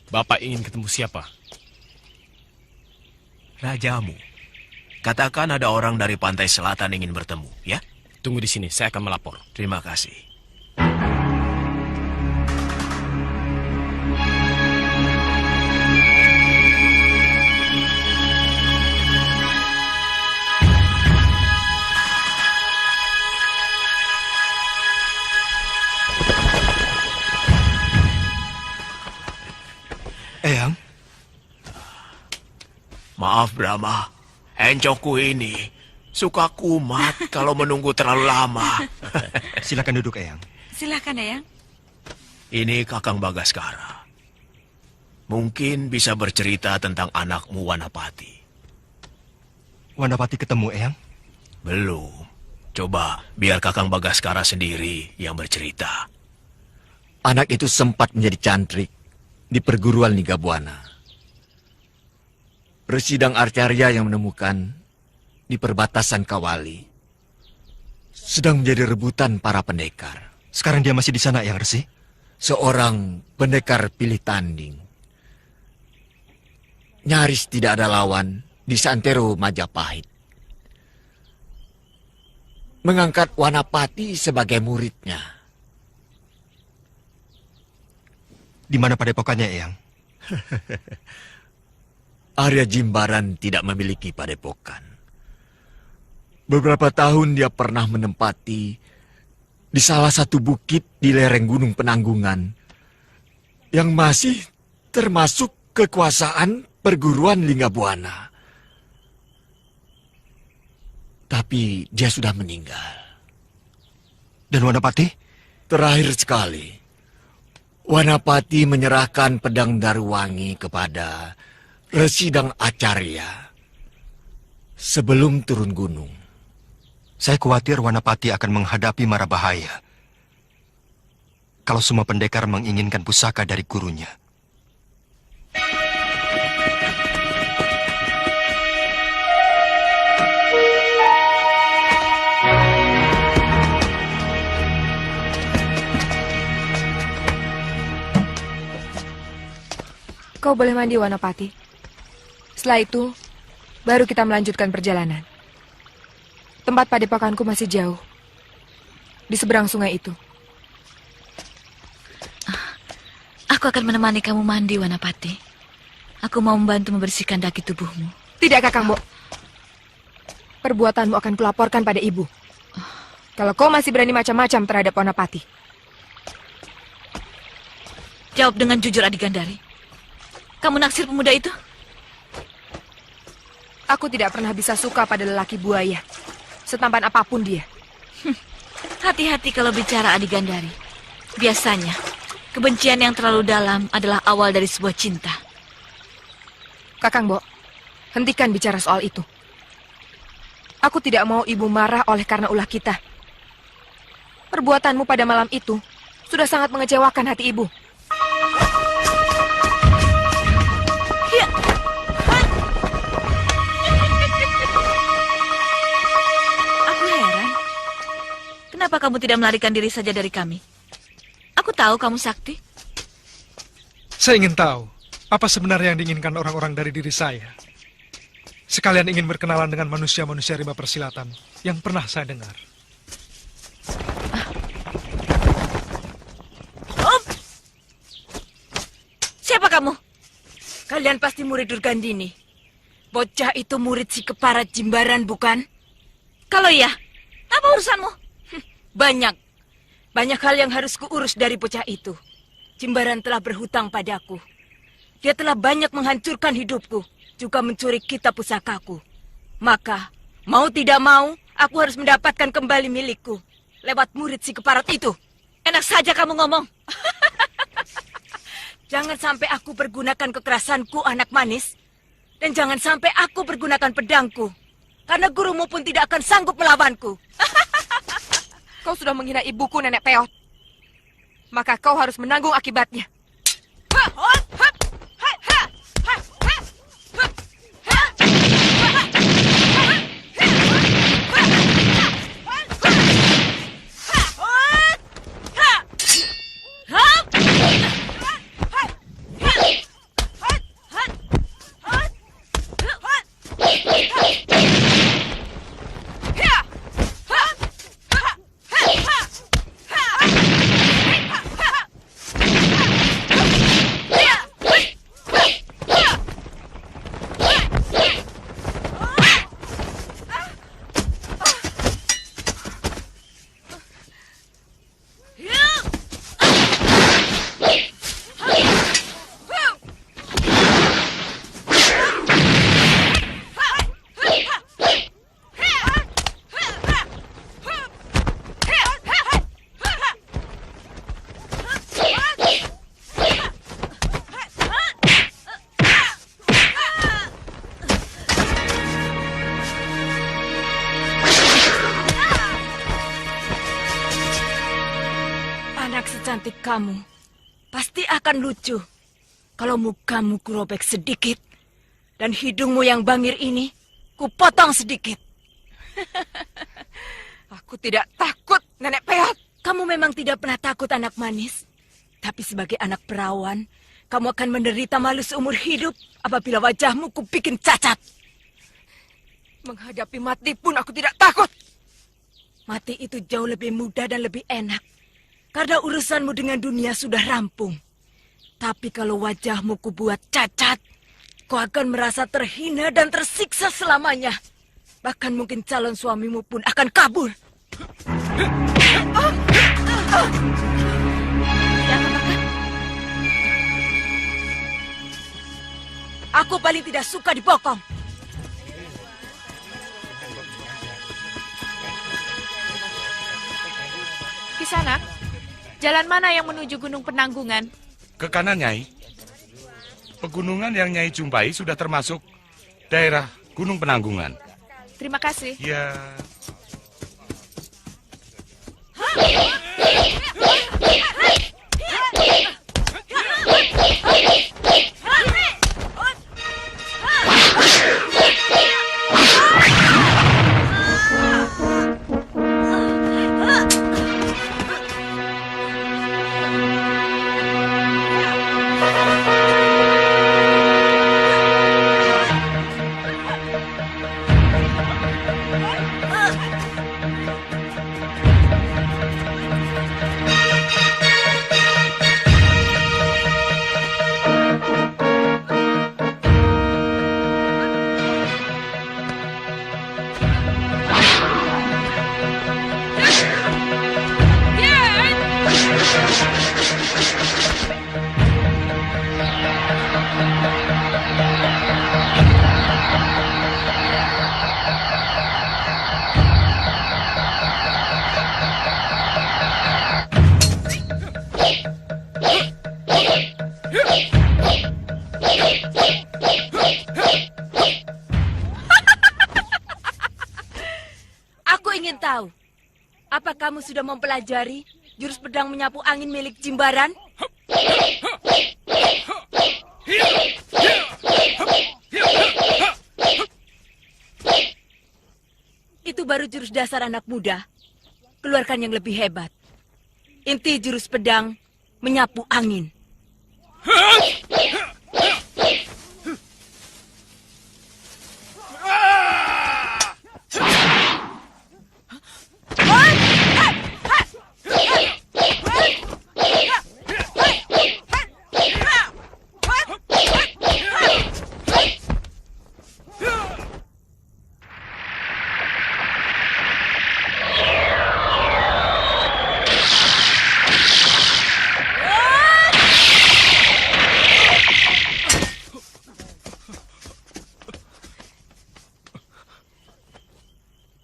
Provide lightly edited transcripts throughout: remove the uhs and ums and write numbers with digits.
Bapak ingin ketemu siapa? Rajamu. Katakan ada orang dari pantai selatan ingin bertemu, ya? Tunggu di sini, saya akan melapor. Terima kasih. Eyang? Maaf, Brahma. Encokku ini suka kumat kalau menunggu terlalu lama. Silakan duduk, Eyang. Silakan, Eyang. Ini Kakang Bagaskara. Mungkin bisa bercerita tentang anakmu Wanapati. Wanapati ketemu, Eyang? Belum. Coba biar Kakang Bagaskara sendiri yang bercerita. Anak itu sempat menjadi cantrik di perguruan Nigabuana. Residang Arcarya yang menemukan di perbatasan Kawali sedang menjadi rebutan para pendekar. Sekarang dia masih di sana, Eyang Resi? Seorang pendekar pilih tanding. Nyaris tidak ada lawan di Santero Majapahit. Mengangkat Wanapati sebagai muridnya. Di mana padepokannya, Eyang? Arya Jimbaran tidak memiliki padepokan. Beberapa tahun dia pernah menempati di salah satu bukit di lereng Gunung Penanggungan yang masih termasuk kekuasaan perguruan Linggabuana. Tapi dia sudah meninggal. Dan Wanapati? Terakhir sekali, Wanapati menyerahkan pedang Daruwangi kepada Residang Acarya sebelum turun gunung. Saya khawatir Wanapati akan menghadapi mara bahaya kalau semua pendekar menginginkan pusaka dari gurunya. Kau boleh mandi, Wanapati. Setelah itu, baru kita melanjutkan perjalanan. Tempat padepokanku masih jauh. Di seberang sungai itu. Aku akan menemani kamu mandi, Wanapati. Aku mau membantu membersihkan daki tubuhmu. Tidak, Kakang Bo. Perbuatanmu akan kulaporkan pada ibu. Kalau kau masih berani macam-macam terhadap Wanapati. Jawab dengan jujur, Adi Gandari. Kamu naksir pemuda itu? Aku tidak pernah bisa suka pada lelaki buaya, setampan apapun dia. Hati-hati kalau bicara, Adi Gandari. Biasanya, kebencian yang terlalu dalam adalah awal dari sebuah cinta. Kakang Bo, hentikan bicara soal itu. Aku tidak mau ibu marah oleh karena ulah kita. Perbuatanmu pada malam itu sudah sangat mengecewakan hati ibu. Kenapa kamu tidak melarikan diri saja dari kami? Aku tahu kamu sakti. Saya ingin tahu, apa sebenarnya yang diinginkan orang-orang dari diri saya. Sekalian ingin berkenalan dengan manusia-manusia rimba persilatan yang pernah saya dengar. Siapa kamu? Kalian pasti murid Durgandini. Bocah itu murid si Keparat Jimbaran, bukan? Kalau iya, apa urusanmu? Banyak hal yang harus kuurus dari bocah itu. Jimbaran telah berhutang padaku. Dia telah banyak menghancurkan hidupku, juga mencuri kitab pusakaku. Maka, mau tidak mau, aku harus mendapatkan kembali milikku lewat murid si Keparat itu. Enak saja kamu ngomong. Jangan sampai aku pergunakan kekerasanku, anak manis. Dan jangan sampai aku pergunakan pedangku. Karena gurumu pun tidak akan sanggup melawanku. Kau sudah menghina ibuku, Nenek Peot. Maka kau harus menanggung akibatnya. anak secantik kamu pasti akan lucu kalau mukamu kurobek sedikit dan hidungmu yang bangir ini kupotong sedikit. Aku tidak takut, Nenek Peot. Kamu memang tidak pernah takut, anak manis. Tapi sebagai anak perawan, kamu akan menderita malu seumur hidup apabila wajahmu kubikin cacat. Menghadapi mati pun aku tidak takut. Mati itu jauh lebih mudah dan lebih enak. Karena urusanmu dengan dunia sudah rampung. Tapi kalau wajahmu kubuat cacat, kau akan merasa terhina dan tersiksa selamanya. Bahkan mungkin calon suamimu pun akan kabur. Aku paling tidak suka dibokong. Kisanak, jalan mana yang menuju Gunung Penanggungan? Ke kanan, Nyai. Pegunungan yang Nyai jumpai sudah termasuk daerah Gunung Penanggungan. Terima kasih. Ya, Aku ingin tahu, apa kamu sudah mempelajari jurus pedang menyapu angin milik Jimbaran? Itu baru jurus dasar anak muda. Keluarkan yang lebih hebat. Inti jurus pedang menyapu angin.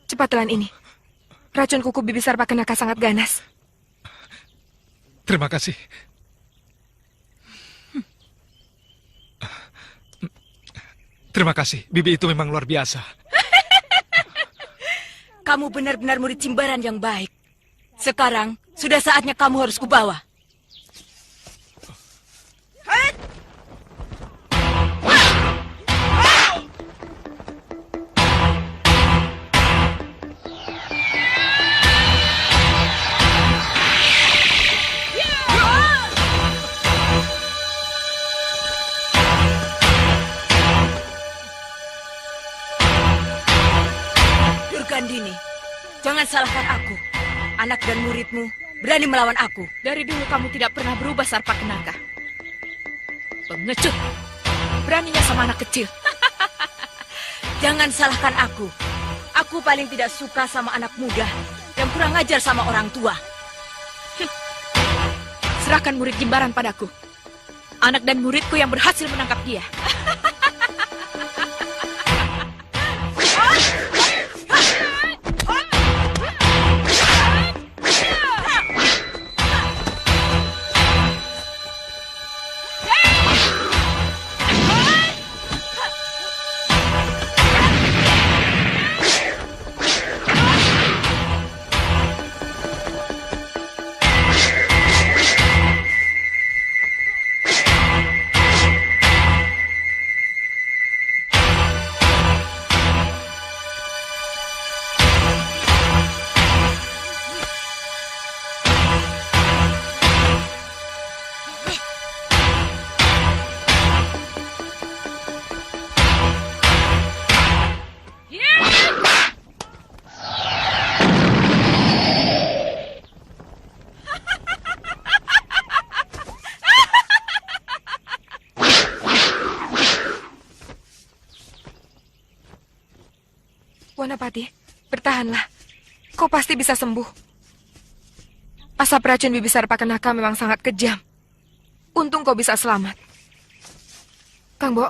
Cepat telan ini. Racun kuku Bibisar Pakenaka sangat ganas. Terima kasih. Terima kasih. Bibi itu memang luar biasa. Kamu benar-benar murid Jimbaran yang baik. Sekarang sudah saatnya kamu harus kubawa. Durgandini, jangan salahkan aku. Anak dan muridmu berani melawan aku. Dari dulu kamu tidak pernah berubah, Sarpakenaka. Pengecut. Beraninya sama anak kecil. Jangan salahkan aku. Aku paling tidak suka sama anak muda yang kurang ajar sama orang tua. Serahkan murid Jimbaran padaku. Anak dan muridku yang berhasil menangkap dia. Bertahanlah. Kau pasti bisa sembuh. Asap racun Bibisar Pakenaka memang sangat kejam. Untung kau bisa selamat. Kang Bo,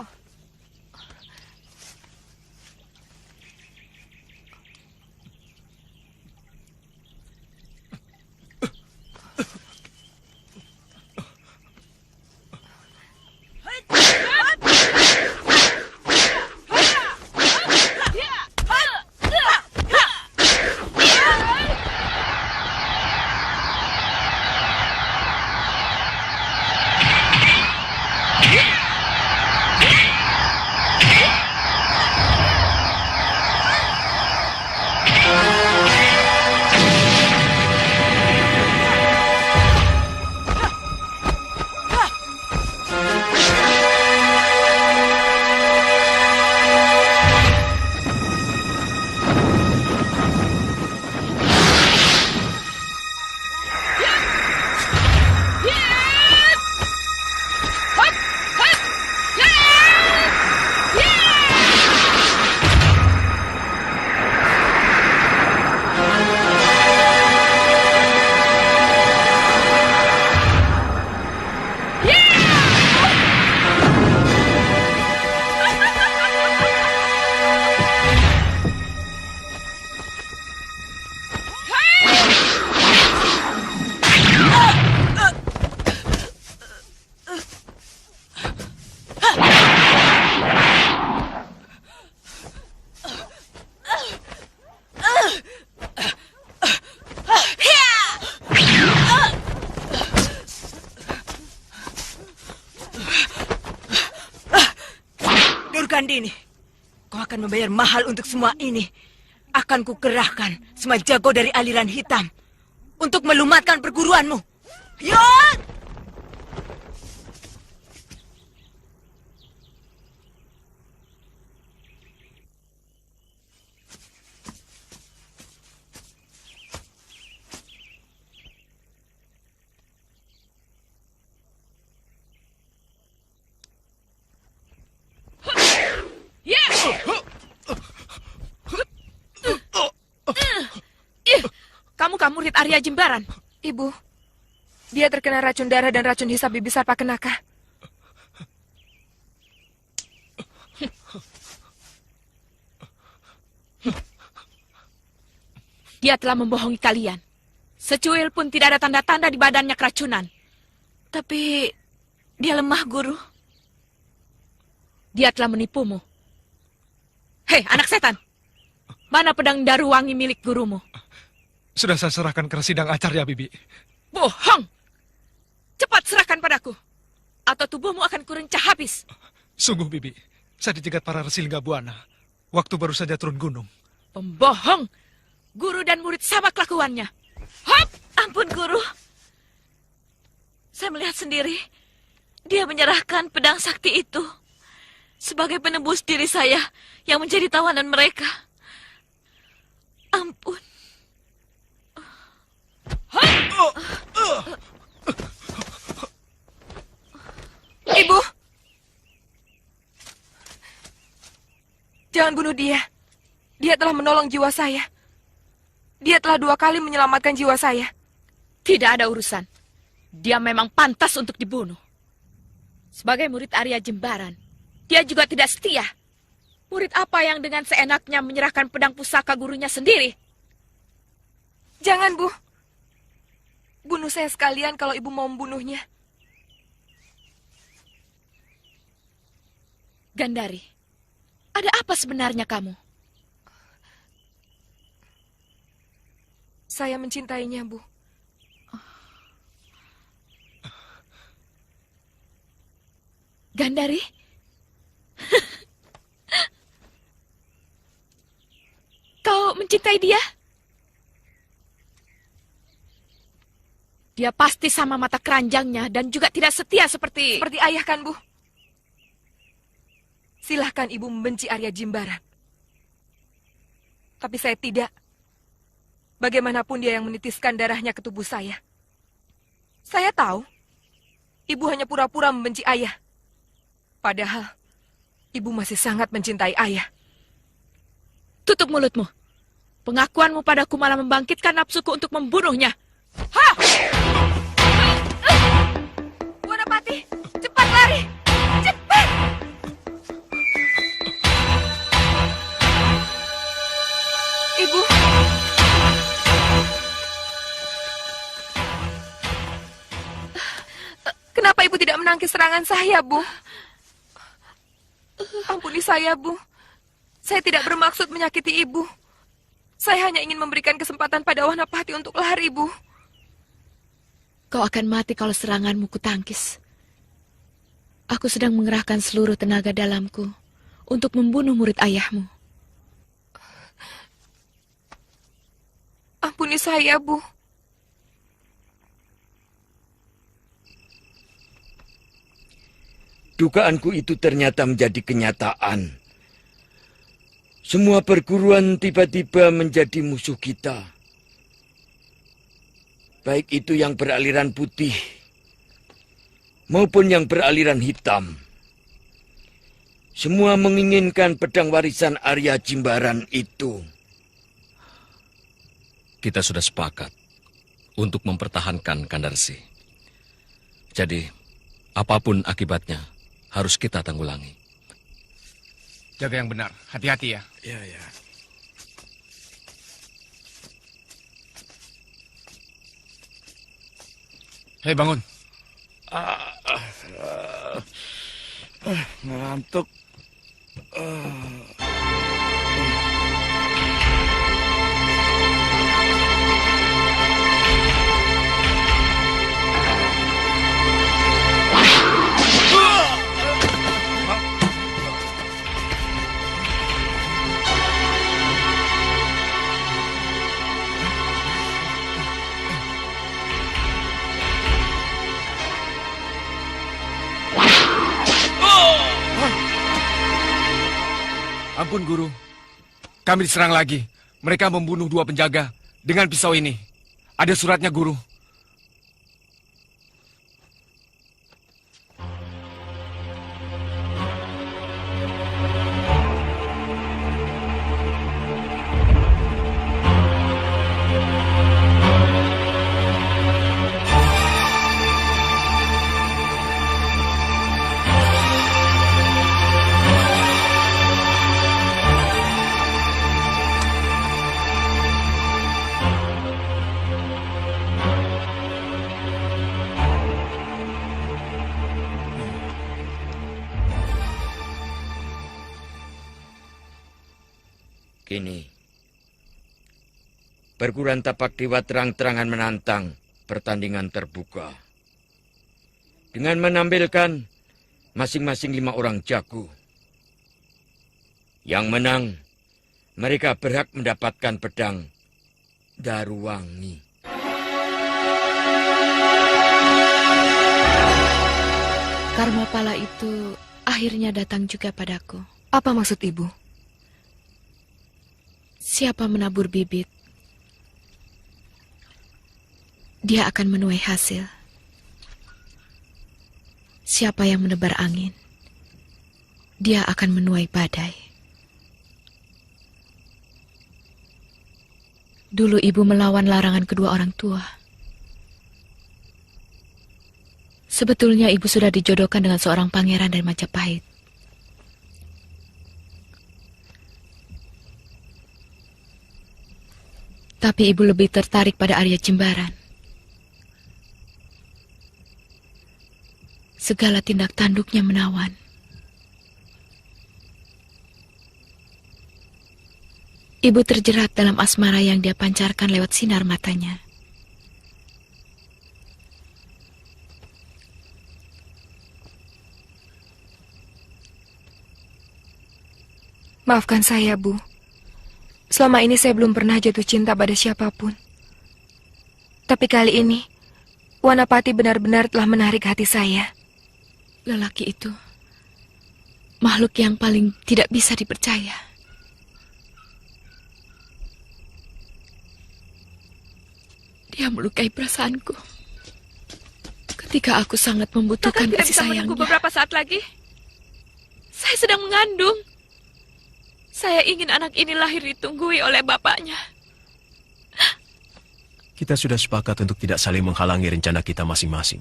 Durgandini, kau akan membayar mahal untuk semua ini. Akan kukerahkan semua jago dari aliran hitam untuk melumatkan perguruanmu. Yot! Kamu murid Arya Jimbaran. Ibu, dia terkena racun darah dan racun hisap Bibisar Pakenaka. Dia telah membohongi kalian. Secuil pun tidak ada tanda-tanda di badannya keracunan. Tapi dia lemah, Guru. Dia telah menipumu. Hei, anak setan. Mana pedang Daruwangi milik gurumu? Sudah saya serahkan ke Sidang Acarya, Bibi. Bohong! Cepat serahkan padaku. Atau tubuhmu akan kurencah habis. Sungguh, Bibi. Saya dicegat para resi Linggabuana. Waktu baru saja turun gunung. Pembohong! Guru dan murid sama kelakuannya. Hop! Ampun, Guru. Saya melihat sendiri. Dia menyerahkan pedang sakti itu. Sebagai penebus diri saya yang menjadi tawanan mereka. Ampun. Ibu! Jangan bunuh dia. Dia telah menolong jiwa saya. Dia telah 2 kali menyelamatkan jiwa saya. Tidak ada urusan. Dia memang pantas untuk dibunuh. Sebagai murid Arya Jimbaran, dia juga tidak setia. Murid apa yang dengan seenaknya menyerahkan pedang pusaka gurunya sendiri? Jangan, Bu. Bunuh saya sekalian kalau ibu mau membunuhnya. Gandari, ada apa sebenarnya kamu? Saya mencintainya, Bu. Gandari? Kau mencintai dia? Dia pasti sama mata keranjangnya dan juga tidak setia seperti ayah kan, Bu? Silahkan ibu membenci Arya Jimbaran. Tapi saya tidak. Bagaimanapun dia yang menitiskan darahnya ke tubuh saya. Saya tahu, ibu hanya pura-pura membenci ayah. Padahal, ibu masih sangat mencintai ayah. Tutup mulutmu. Pengakuanmu padaku malah membangkitkan nafsuku untuk membunuhnya. Ha! Wanapati, cepat lari! Cepat! Ibu. Kenapa ibu tidak menangkis serangan saya, Bu? Ampuni saya, Bu. Saya tidak bermaksud menyakiti ibu. Saya hanya ingin memberikan kesempatan pada Wanapati untuk lari, Bu. Kau akan mati kalau seranganmu kutangkis. Aku sedang mengerahkan seluruh tenaga dalamku untuk membunuh murid ayahmu. Ampuni saya, Bu. Dugaanku itu ternyata menjadi kenyataan. Semua perguruan tiba-tiba menjadi musuh kita. Baik itu yang beraliran putih maupun yang beraliran hitam. Semua menginginkan pedang warisan Arya Jimbaran itu. Kita sudah sepakat untuk mempertahankan Kandarsi. Jadi, apapun akibatnya, harus kita tanggulangi. Jaga yang benar. Hati-hati ya. Ya, ya. Hei, bangun. Ngantuk. Ampun, Guru. Kami diserang lagi. Mereka membunuh 2 penjaga dengan pisau ini. Ada suratnya, Guru. Kini, perguruan Tapak Dewa terang-terangan menantang pertandingan terbuka. Dengan menampilkan masing-masing 5 orang jago. Yang menang, mereka berhak mendapatkan pedang Daruwangi. Karma pala itu akhirnya datang juga padaku. Apa maksud ibu? Siapa menabur bibit, dia akan menuai hasil. Siapa yang menebar angin, dia akan menuai badai. Dulu ibu melawan larangan kedua orang tua. Sebetulnya ibu sudah dijodohkan dengan seorang pangeran dari Majapahit. Tapi ibu lebih tertarik pada Arya Jimbaran. Segala tindak tanduknya menawan. Ibu terjerat dalam asmara yang dia pancarkan lewat sinar matanya. Maafkan saya, Bu. Selama ini saya belum pernah jatuh cinta pada siapapun. Tapi kali ini, Wanapati benar-benar telah menarik hati saya. Lelaki itu, makhluk yang paling tidak bisa dipercaya. Dia melukai perasaanku ketika aku sangat membutuhkan Kakak tidak kasih bisa menunggu sayangnya. beberapa saat lagi. Saya sedang mengandung. Saya ingin anak ini lahir ditunggui oleh bapaknya. Kita sudah sepakat untuk tidak saling menghalangi rencana kita masing-masing.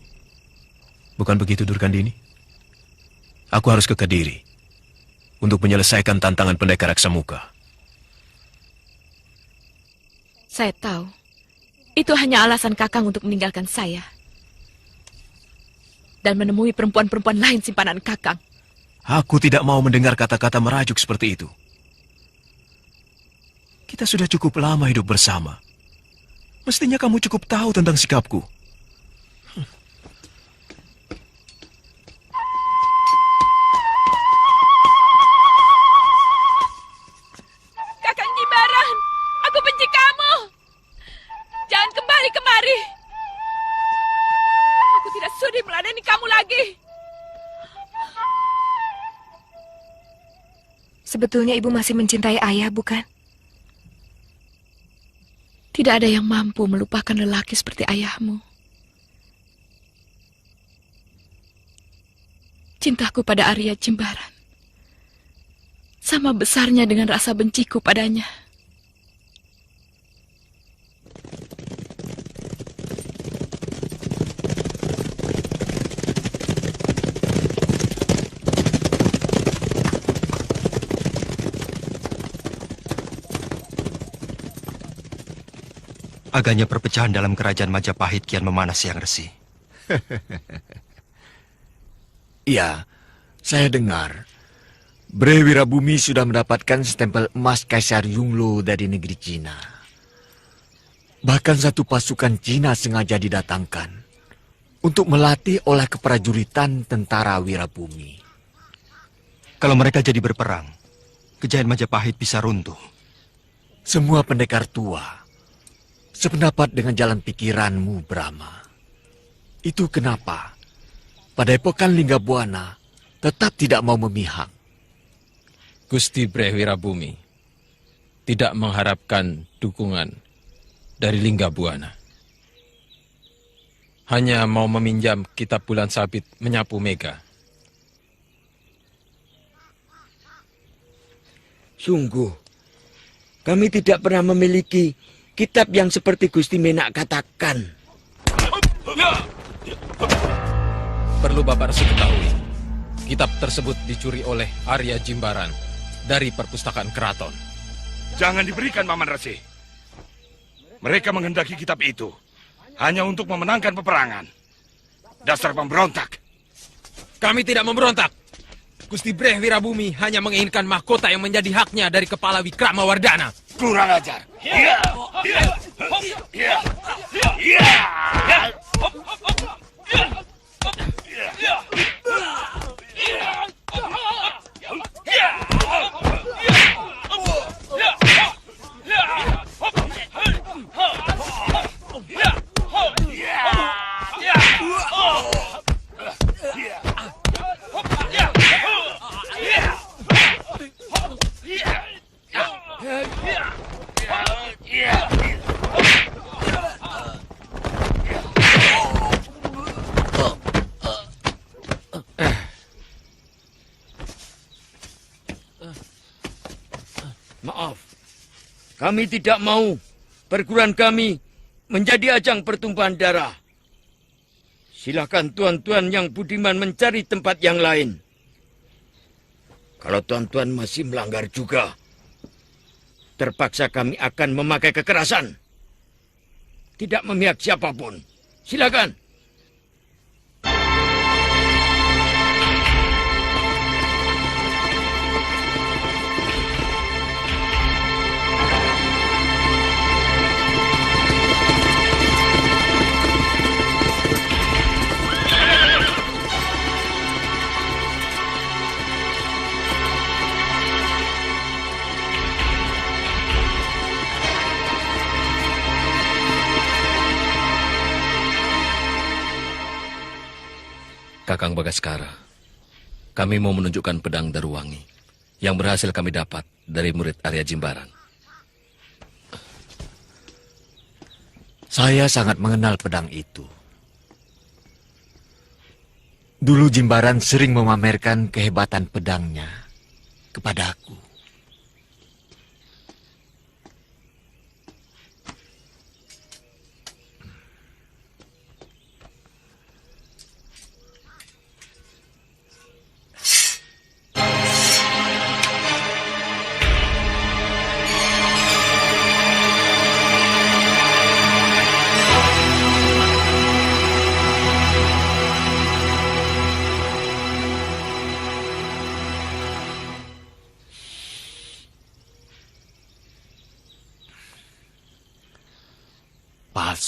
Bukan begitu, Durgandini? Aku harus ke Kediri untuk menyelesaikan tantangan pendekar Aksamuka. Saya tahu. Itu hanya alasan Kakang untuk meninggalkan saya. Dan menemui perempuan-perempuan lain simpanan Kakang. Aku tidak mau mendengar kata-kata merajuk seperti itu. Kita sudah cukup lama hidup bersama. Mestinya kamu cukup tahu tentang sikapku. Kakang Jimbaran, aku benci kamu. Jangan kembali kemari. Aku tidak sudi meladeni kamu lagi. Sebetulnya ibu masih mencintai ayah, bukan? Tidak ada yang mampu melupakan lelaki seperti ayahmu. Cintaku pada Arya Jimbaran sama besarnya dengan rasa benciku padanya. Agaknya perpecahan dalam kerajaan Majapahit kian memanas Yang Resi. Iya, saya dengar. Bre Wirabumi sudah mendapatkan stempel emas Kaisar Yunglu dari negeri Cina. Bahkan satu pasukan Cina sengaja didatangkan untuk melatih oleh keprajuritan tentara Wirabumi. Kalau mereka jadi berperang, kejayaan Majapahit bisa runtuh. Semua pendekar tua sependapat dengan jalan pikiranmu, Brahma. Itu kenapa Padepokan Linggabuana tetap tidak mau memihak. Gusti Bre Wirabumi tidak mengharapkan dukungan dari Linggabuana. Hanya mau meminjam kitab Bulan Sabit menyapu Mega. Sungguh, kami tidak pernah memiliki kitab yang seperti Gusti Menak katakan. Perlu Bapak Resi ketahui, kitab tersebut dicuri oleh Arya Jimbaran dari perpustakaan keraton. Jangan diberikan, Paman Resi. Mereka menghendaki kitab itu hanya untuk memenangkan peperangan. Dasar pemberontak. Kami tidak memberontak. Gusti Bre Wirabumi hanya menginginkan mahkota yang menjadi haknya dari kepala Wikramawardhana. Kurang ajar. Maaf, kami tidak mau perguruan kami menjadi ajang pertumpahan darah. Silakan tuan-tuan yang budiman mencari tempat yang lain. Kalau tuan-tuan masih melanggar juga, terpaksa kami akan memakai kekerasan. Tidak memihak siapapun. Silakan. Kakang Bagaskara, kami mau menunjukkan pedang Daruwangi yang berhasil kami dapat dari murid Arya Jimbaran. Saya sangat mengenal pedang itu. Dulu Jimbaran sering memamerkan kehebatan pedangnya kepadaku.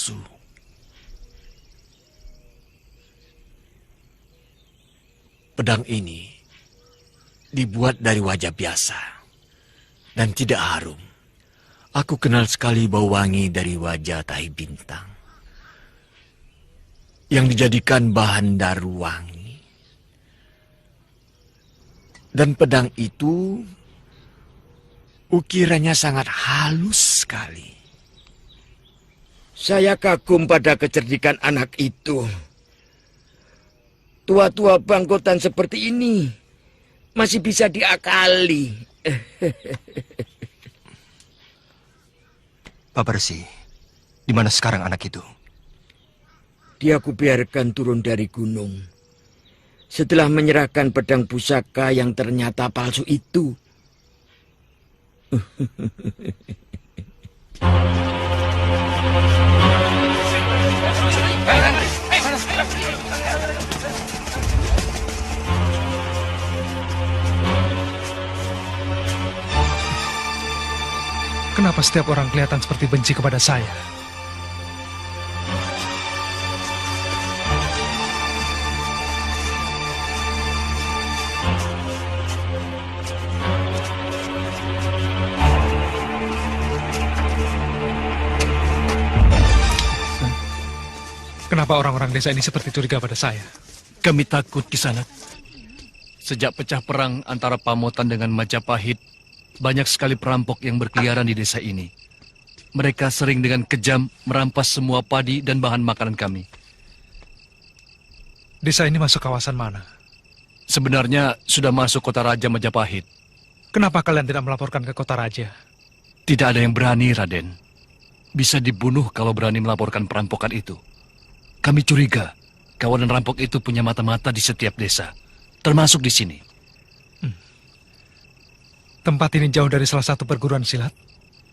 palsu. Pedang ini dibuat dari wajah biasa dan tidak harum. Aku kenal sekali bau wangi dari wajah tahi bintang yang dijadikan bahan daru wangi. Dan pedang itu ukirannya sangat halus sekali. Saya kagum pada kecerdikan anak itu. Tua-tua bangkotan seperti ini masih bisa diakali. Pak Bersi, di mana sekarang anak itu? Dia kubiarkan turun dari gunung. Setelah menyerahkan pedang pusaka yang ternyata palsu itu. Kenapa setiap orang kelihatan seperti benci kepada saya? Kenapa orang-orang desa ini seperti curiga pada saya? Kami takut, Kisanak. Sejak pecah perang antara Pamotan dengan Majapahit, banyak sekali perampok yang berkeliaran di desa ini. Mereka sering dengan kejam merampas semua padi dan bahan makanan kami. Desa ini masuk kawasan mana? Sebenarnya sudah masuk kota Raja Majapahit. Kenapa kalian tidak melaporkan ke kota Raja? Tidak ada yang berani, Raden. Bisa dibunuh kalau berani melaporkan perampokan itu. Kami curiga kawanan rampok itu punya mata-mata di setiap desa, termasuk di sini. Tempat ini jauh dari salah satu perguruan silat?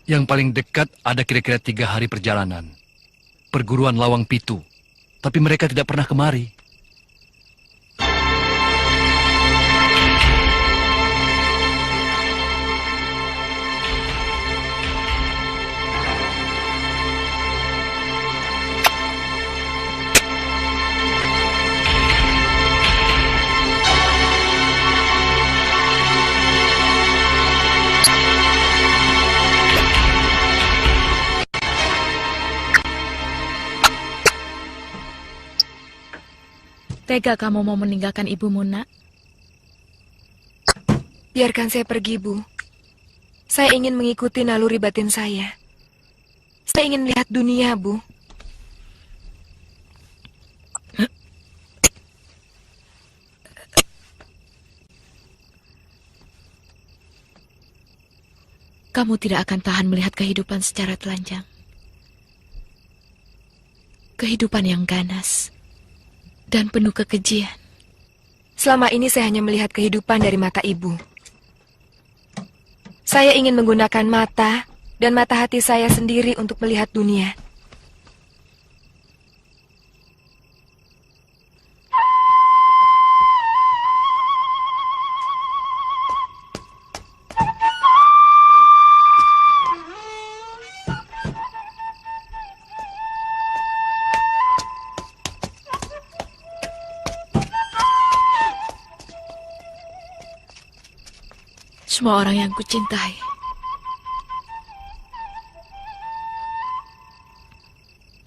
Yang paling dekat ada kira-kira 3 hari perjalanan. Perguruan Lawang Pitu. Tapi mereka tidak pernah kemari. Tega kamu mau meninggalkan ibumu, Nak? Biarkan saya pergi, Bu. Saya ingin mengikuti naluri batin saya. Saya ingin melihat dunia, Bu. Kamu tidak akan tahan melihat kehidupan secara telanjang. Kehidupan yang ganas dan penuh kekejian. Selama ini saya hanya melihat kehidupan dari mata ibu. Saya ingin menggunakan mata dan mata hati saya sendiri untuk melihat dunia. Semua orang yang kucintai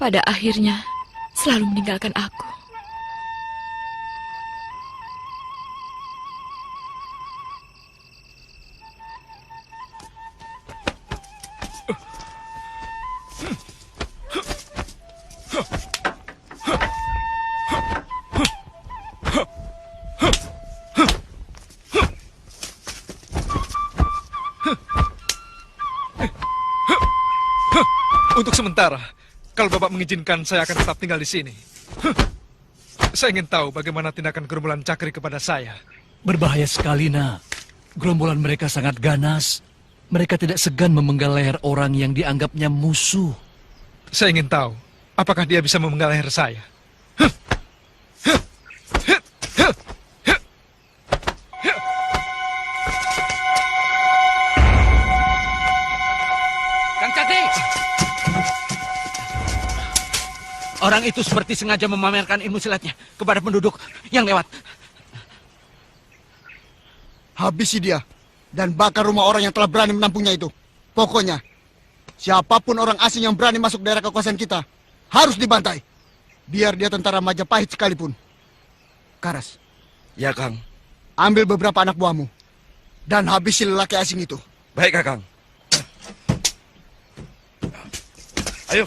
pada akhirnya selalu meninggalkan aku. Untuk sementara, kalau Bapak mengizinkan, saya akan tetap tinggal di sini. Saya ingin tahu bagaimana tindakan gerombolan Cakri kepada saya. Berbahaya sekali, Nak. Gerombolan mereka sangat ganas. Mereka tidak segan memenggal leher orang yang dianggapnya musuh. Saya ingin tahu, apakah dia bisa memenggal leher saya? Kang Cakri! Orang itu seperti sengaja memamerkan ilmu silatnya kepada penduduk yang lewat. Habisi dia dan bakar rumah orang yang telah berani menampungnya itu. Pokoknya, siapapun orang asing yang berani masuk daerah kekuasaan kita harus dibantai. Biar dia tentara Majapahit sekalipun. Karas. Ya, Kang. Ambil beberapa anak buahmu dan habisi lelaki asing itu. Baik, Kakang. Ayo.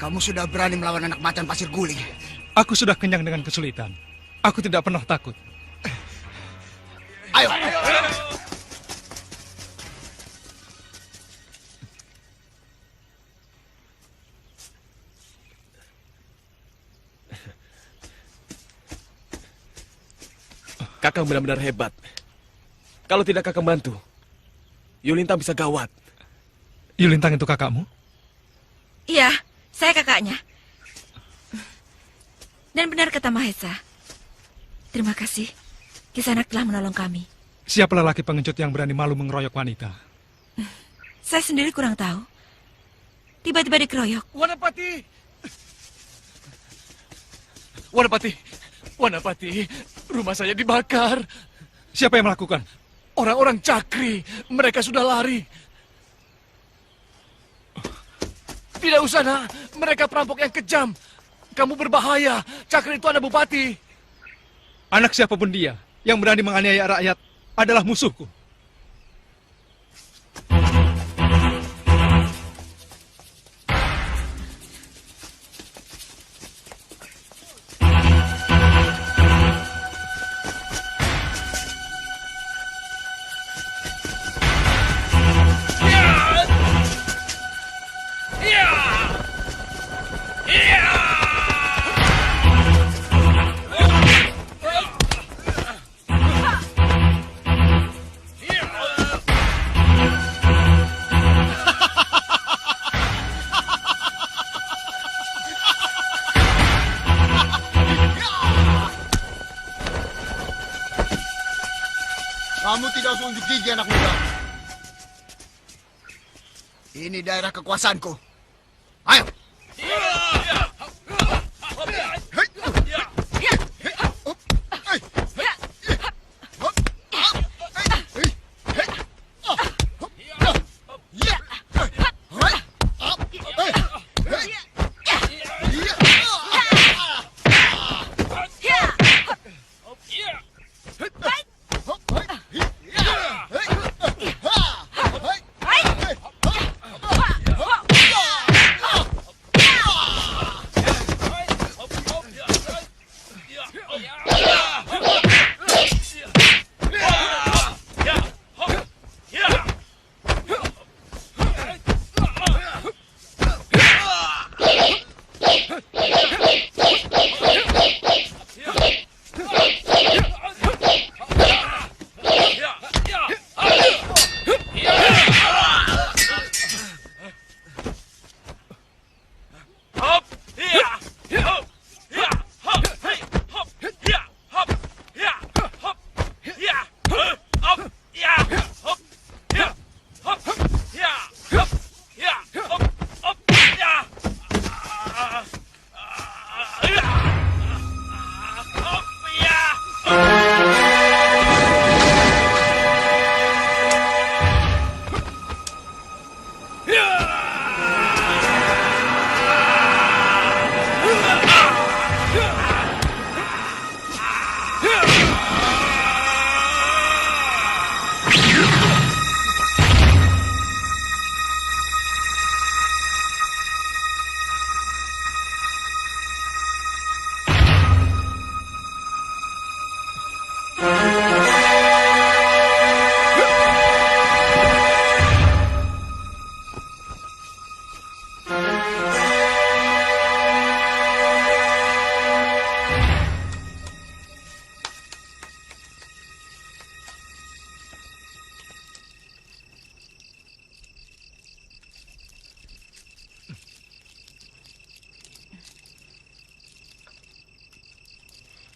Kamu sudah berani melawan anak macan pasir guling. Aku sudah kenyang dengan kesulitan. Aku tidak pernah takut. Ayo. Kakang benar-benar hebat. Kalau tidak Kakang bantu, Yulintang bisa gawat. Yulintang itu kakakmu? Iya, saya kakaknya. Dan benar kata Mahesa. Terima kasih. Kisanak telah menolong kami. Siapa lelaki pengecut yang berani malu mengeroyok wanita? Saya sendiri kurang tahu. Tiba-tiba dikeroyok. Wanapati! Wanapati! Wanapati! Rumah saya dibakar. Siapa yang melakukan? Orang-orang Cakri. Mereka sudah lari. Tidak usah, nak. Mereka perampok yang kejam. Kamu berbahaya. Cakri itu anak bupati. Anak siapapun dia yang berani menganiaya rakyat adalah musuhku. usah unjuk gigi anak muda. Ini daerah kekuasaanku. Ayo.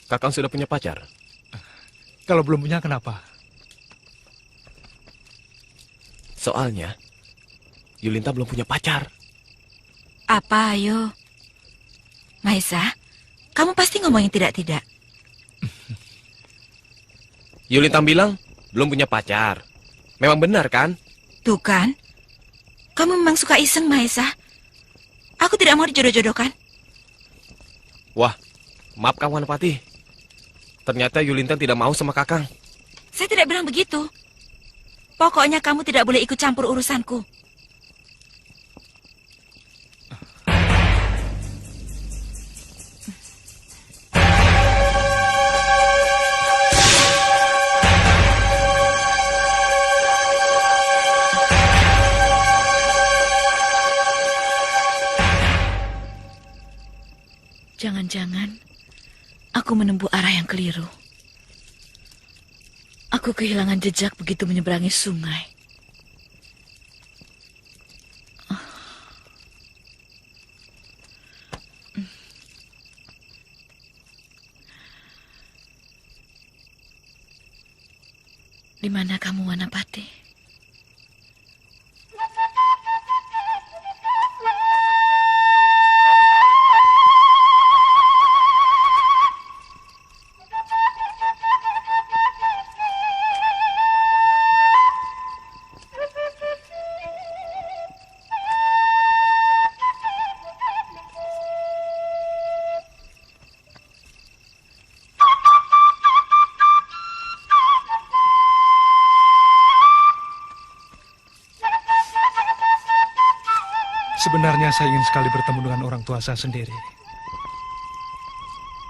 Kakang sudah punya pacar? Kalau belum punya, kenapa? Soalnya, Yulinta belum punya pacar. Apa, ayo? Maisa, kamu pasti ngomongin tidak-tidak. Yulinta bilang belum punya pacar. Memang benar kan? Tuh kan, kamu memang suka iseng, Maisa. Aku tidak mau dijodoh-jodohkan. Wah, maaf Kang Wanapati. Ternyata Yulinta tidak mau sama Kakang. Saya tidak bilang begitu. Pokoknya kamu tidak boleh ikut campur urusanku. Jangan-jangan aku menempuh arah yang keliru. Aku kehilangan jejak begitu menyeberangi sungai. Di mana kamu, Wanapati? Sebenarnya saya ingin sekali bertemu dengan orang tua saya sendiri.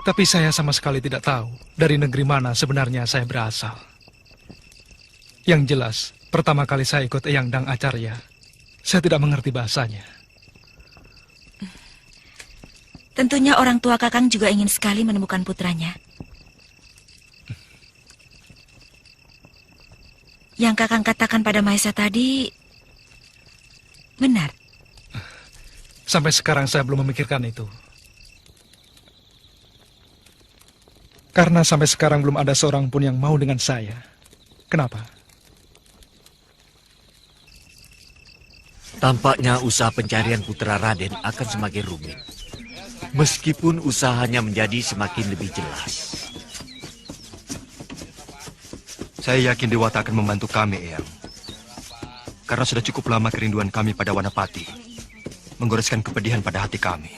Tapi saya sama sekali tidak tahu dari negeri mana sebenarnya saya berasal. Yang jelas, pertama kali saya ikut Eyang Dang Acarya, saya tidak mengerti bahasanya. Tentunya orang tua Kakang juga ingin sekali menemukan putranya. Yang Kakang katakan pada Maisa tadi benar. Sampai sekarang saya belum memikirkan itu. Karena sampai sekarang belum ada seorang pun yang mau dengan saya. Kenapa? Tampaknya usaha pencarian putra Raden akan semakin rumit. Meskipun usahanya menjadi semakin lebih jelas. Saya yakin Dewata akan membantu kami, Eyang. Karena sudah cukup lama kerinduan kami pada Wanapati menggoreskan kepedihan pada hati kami.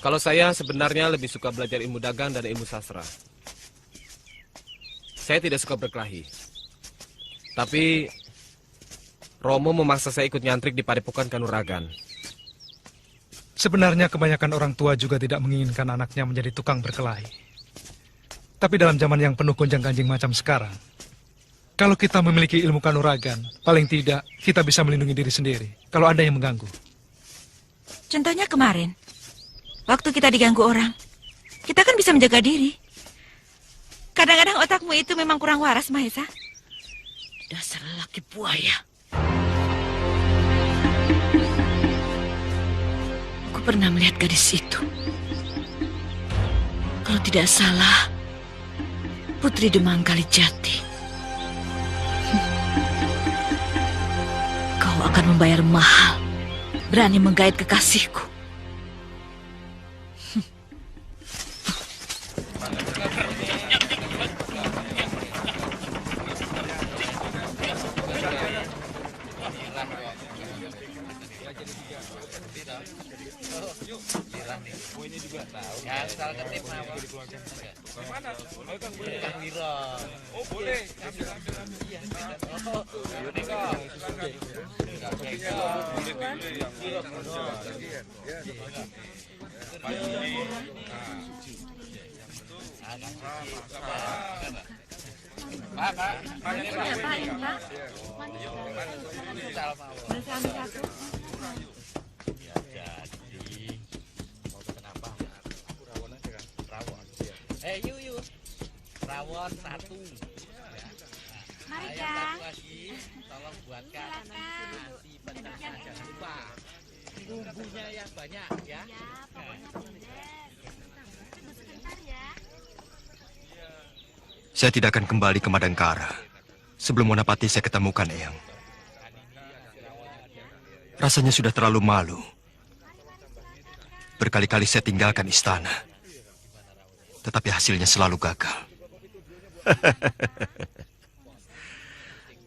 Kalau saya sebenarnya lebih suka belajar ilmu dagang dan ilmu sastra. Saya tidak suka berkelahi. Tapi Romo memaksa saya ikut nyantrik di Padepokan Kanuragan. Sebenarnya kebanyakan orang tua juga tidak menginginkan anaknya menjadi tukang berkelahi. Tapi dalam zaman yang penuh gonjang-ganjing macam sekarang, kalau kita memiliki ilmu kanuragan, paling tidak kita bisa melindungi diri sendiri kalau ada yang mengganggu. Contohnya kemarin, waktu kita diganggu orang, kita kan bisa menjaga diri. Kadang-kadang otakmu itu memang kurang waras, Mahesa. Dasar lelaki buaya. Aku pernah melihat gadis itu. Kalau tidak salah, Putri Demang Kalijati. Kau akan membayar mahal, berani menggait kekasihku. Rawon satu. Mari, Kang. Tolong buatkan nasi pedas, jangan lupa. Bumbunya yang banyak ya. Ya, pokoknya tunggu sebentar ya. Saya tidak akan kembali ke Madangkara sebelum Wanapati saya ketemukan, Eyang. Rasanya sudah terlalu malu. Berkali-kali saya tinggalkan istana, tetapi hasilnya selalu gagal.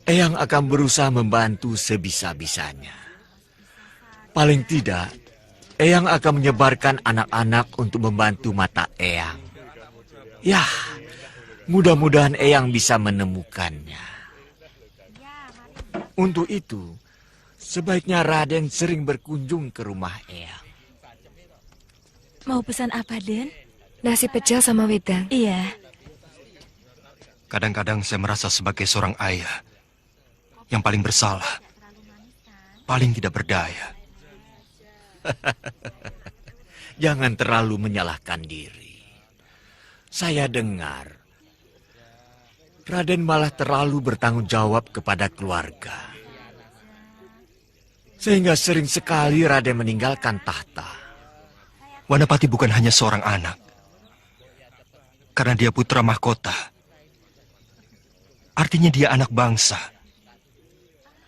Eyang akan berusaha membantu sebisa-bisanya. Paling tidak, Eyang akan menyebarkan anak-anak untuk membantu mata Eyang. Ya, mudah-mudahan Eyang bisa menemukannya. Untuk itu, sebaiknya Raden sering berkunjung ke rumah Eyang. Mau pesan apa, Den? Nasi pecel sama wedang. Iya. Kadang-kadang saya merasa sebagai seorang ayah yang paling bersalah, paling tidak berdaya. Jangan terlalu menyalahkan diri. Saya dengar Raden malah terlalu bertanggung jawab kepada keluarga. Sehingga sering sekali Raden meninggalkan tahta. Wanapati bukan hanya seorang anak. Karena dia putra mahkota. Artinya dia anak bangsa.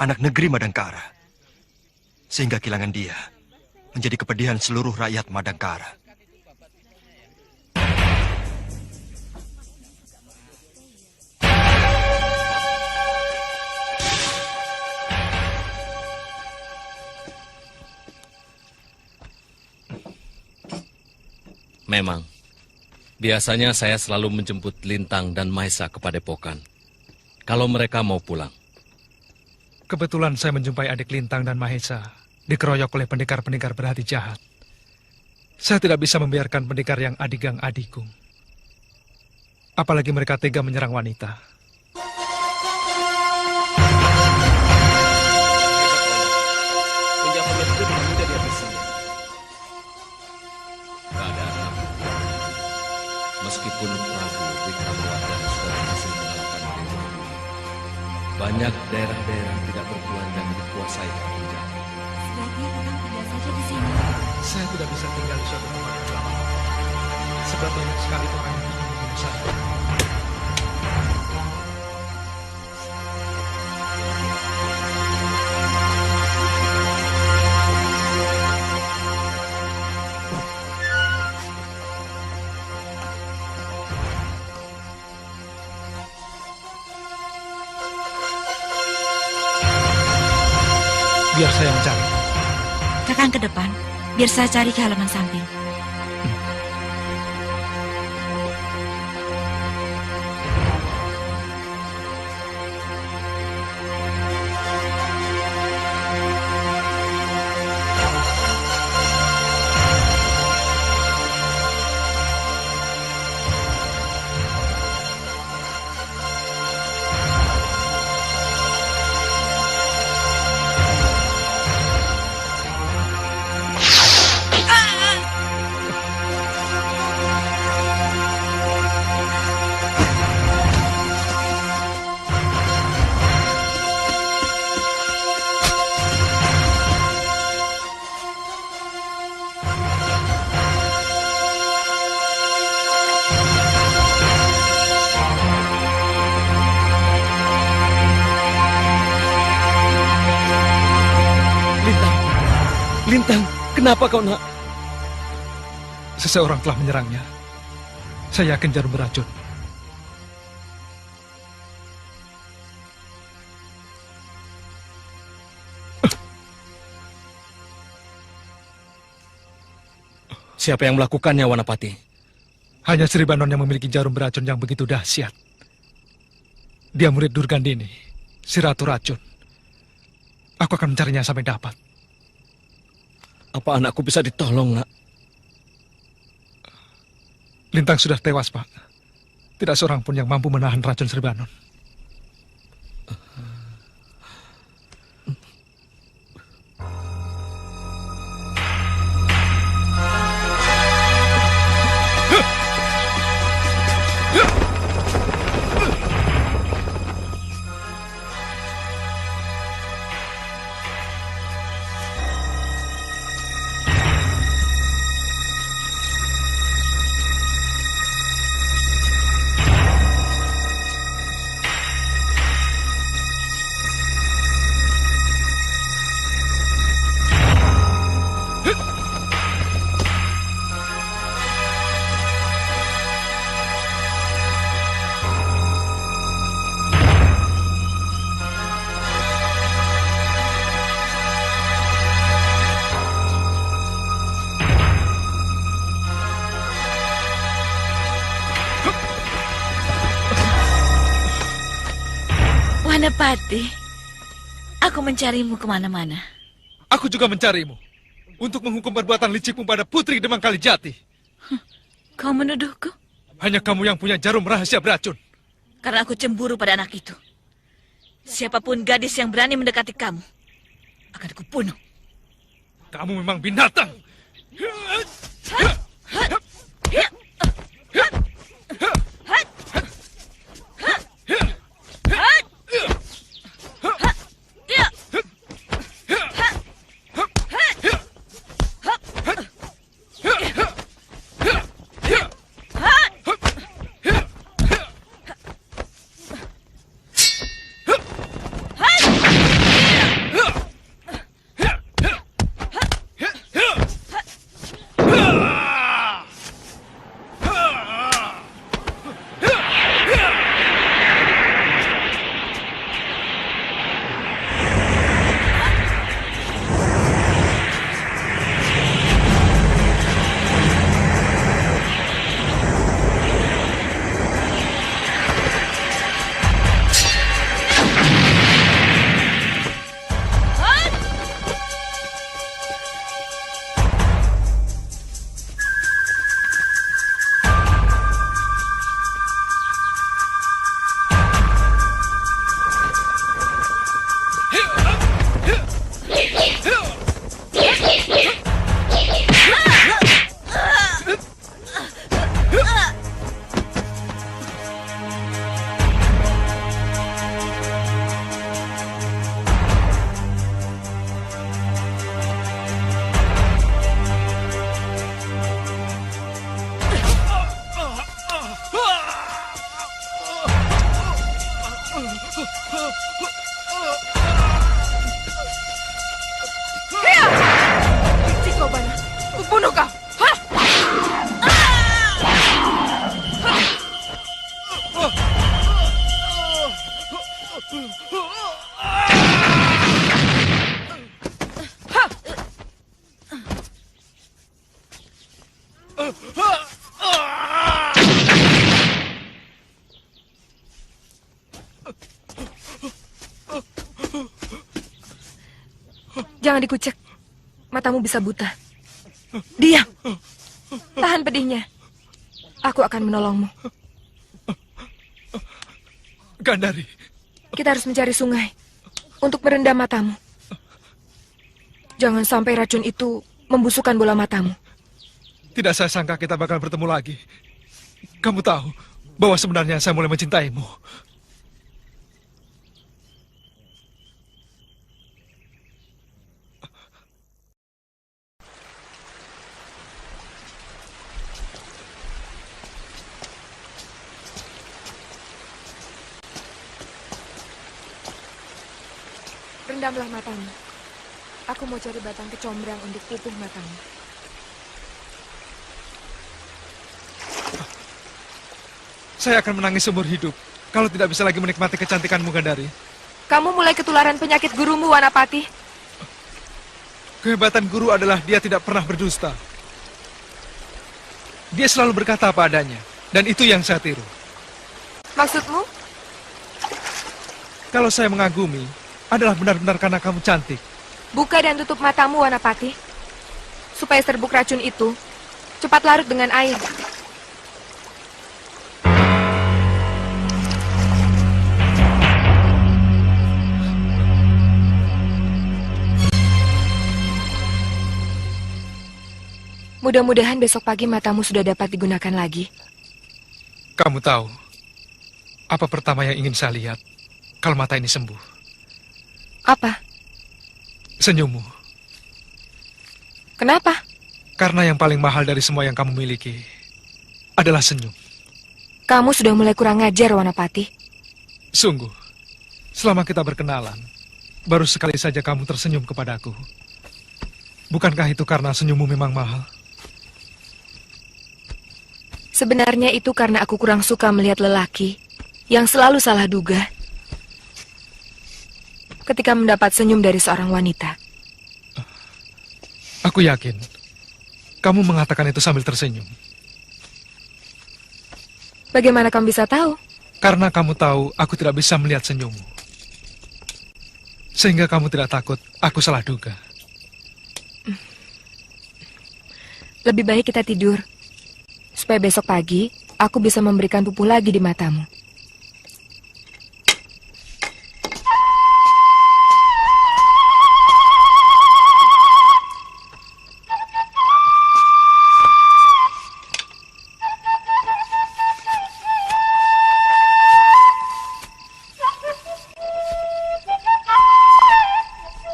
Anak negeri Madangkara. Sehingga kehilangan dia menjadi kepedihan seluruh rakyat Madangkara. Memang, biasanya saya selalu menjemput Lintang dan Mahesa ke Padepokan. Kalau mereka mau pulang. Kebetulan saya menjumpai adik Lintang dan Mahesa dikeroyok oleh pendekar-pendekar berhati jahat. Saya tidak bisa membiarkan pendekar yang adigang adikung. Apalagi mereka tega menyerang wanita. Meskipun Prabu Wikramawardhana sudah Banyak daerah-daerah yang tidak berkelanjang dikuasai orang penjara. Sebaiknya kakang tinggal saja di sini. Saya tidak bisa tinggal di suatu tempat yang lama. Sebab banyak sekali orang yang ingin membunuh saya. Biar saya mencari. Kakang ke depan, biar saya cari ke halaman samping. Lintang, kenapa kau nak? Seseorang telah menyerangnya. Saya yakin jarum beracun. Siapa yang melakukannya, Wanapati? Hanya Sri Banon yang memiliki jarum beracun yang begitu dahsyat. Dia murid Durgandini, si Ratu Racun. Aku akan mencarinya sampai dapat. Apa anakku bisa ditolong, nak? Lintang sudah tewas, Pak. Tidak seorang pun yang mampu menahan racun Sri Banon. Wanapati, aku mencarimu kemana-mana. Aku juga mencarimu. Untuk menghukum perbuatan licikmu pada Putri Demang Kalijati. Kau menuduhku? Hanya kamu yang punya jarum rahasia beracun. Karena aku cemburu pada anak itu. Siapapun gadis yang berani mendekati kamu, akan kubunuh. Kamu memang binatang. Hiya! Benci kau, Bana. Kubunuh kau. Hah! Jangan dikucek. Matamu bisa buta. Diam. Tahan pedihnya. Aku akan menolongmu. Gandari. Kita harus mencari sungai untuk merendam matamu. Jangan sampai racun itu membusukkan bola matamu. Tidak saya sangka kita bakal bertemu lagi. Kamu tahu bahwa sebenarnya saya mulai mencintaimu. Rendamlah matamu. Aku mau cari batang kecombrang untuk pupuk matamu. Saya akan menangis seumur hidup kalau tidak bisa lagi menikmati kecantikanmu, Gandari. Kamu mulai ketularan penyakit gurumu, Wanapati. Kehebatan guru adalah dia tidak pernah berdusta. Dia selalu berkata apa adanya, dan itu yang saya tiru. Maksudmu? Kalau saya mengagumi, adalah benar-benar karena kamu cantik. Buka dan tutup matamu, Wanapati. Supaya serbuk racun itu cepat larut dengan air. Mudah-mudahan besok pagi matamu sudah dapat digunakan lagi. Kamu tahu, apa pertama yang ingin saya lihat kalau mata ini sembuh? Apa? Senyummu. Kenapa? Karena yang paling mahal dari semua yang kamu miliki adalah senyum. Kamu sudah mulai kurang ngajar, Wanapati. Sungguh, selama kita berkenalan, baru sekali saja kamu tersenyum kepadaku. Bukankah itu karena senyummu memang mahal? Sebenarnya itu karena aku kurang suka melihat lelaki yang selalu salah duga ketika mendapat senyum dari seorang wanita. Aku yakin kamu mengatakan itu sambil tersenyum. Bagaimana kamu bisa tahu? Karena kamu tahu aku tidak bisa melihat senyummu. Sehingga kamu tidak takut aku salah duga. Lebih baik kita tidur, supaya besok pagi aku bisa memberikan pupuk lagi di matamu.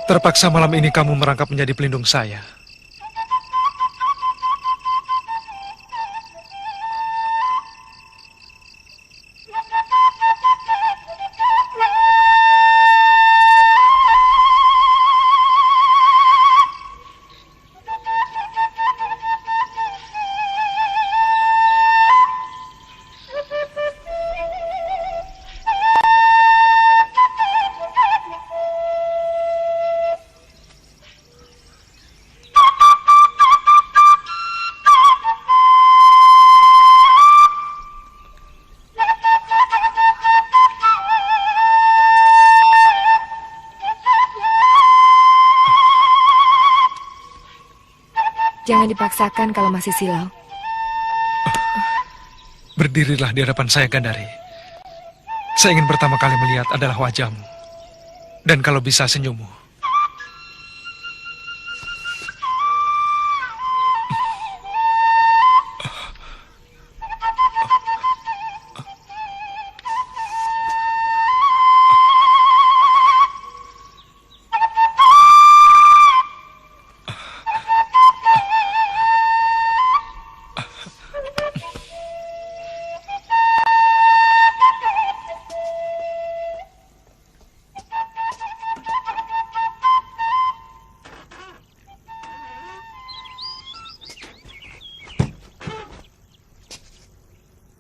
Terpaksa malam ini kamu merangkap menjadi pelindung saya. Jangan dipaksakan kalau masih silau. Berdirilah di hadapan saya, Gandari. Saya ingin pertama kali melihat adalah wajahmu. Dan kalau bisa senyummu.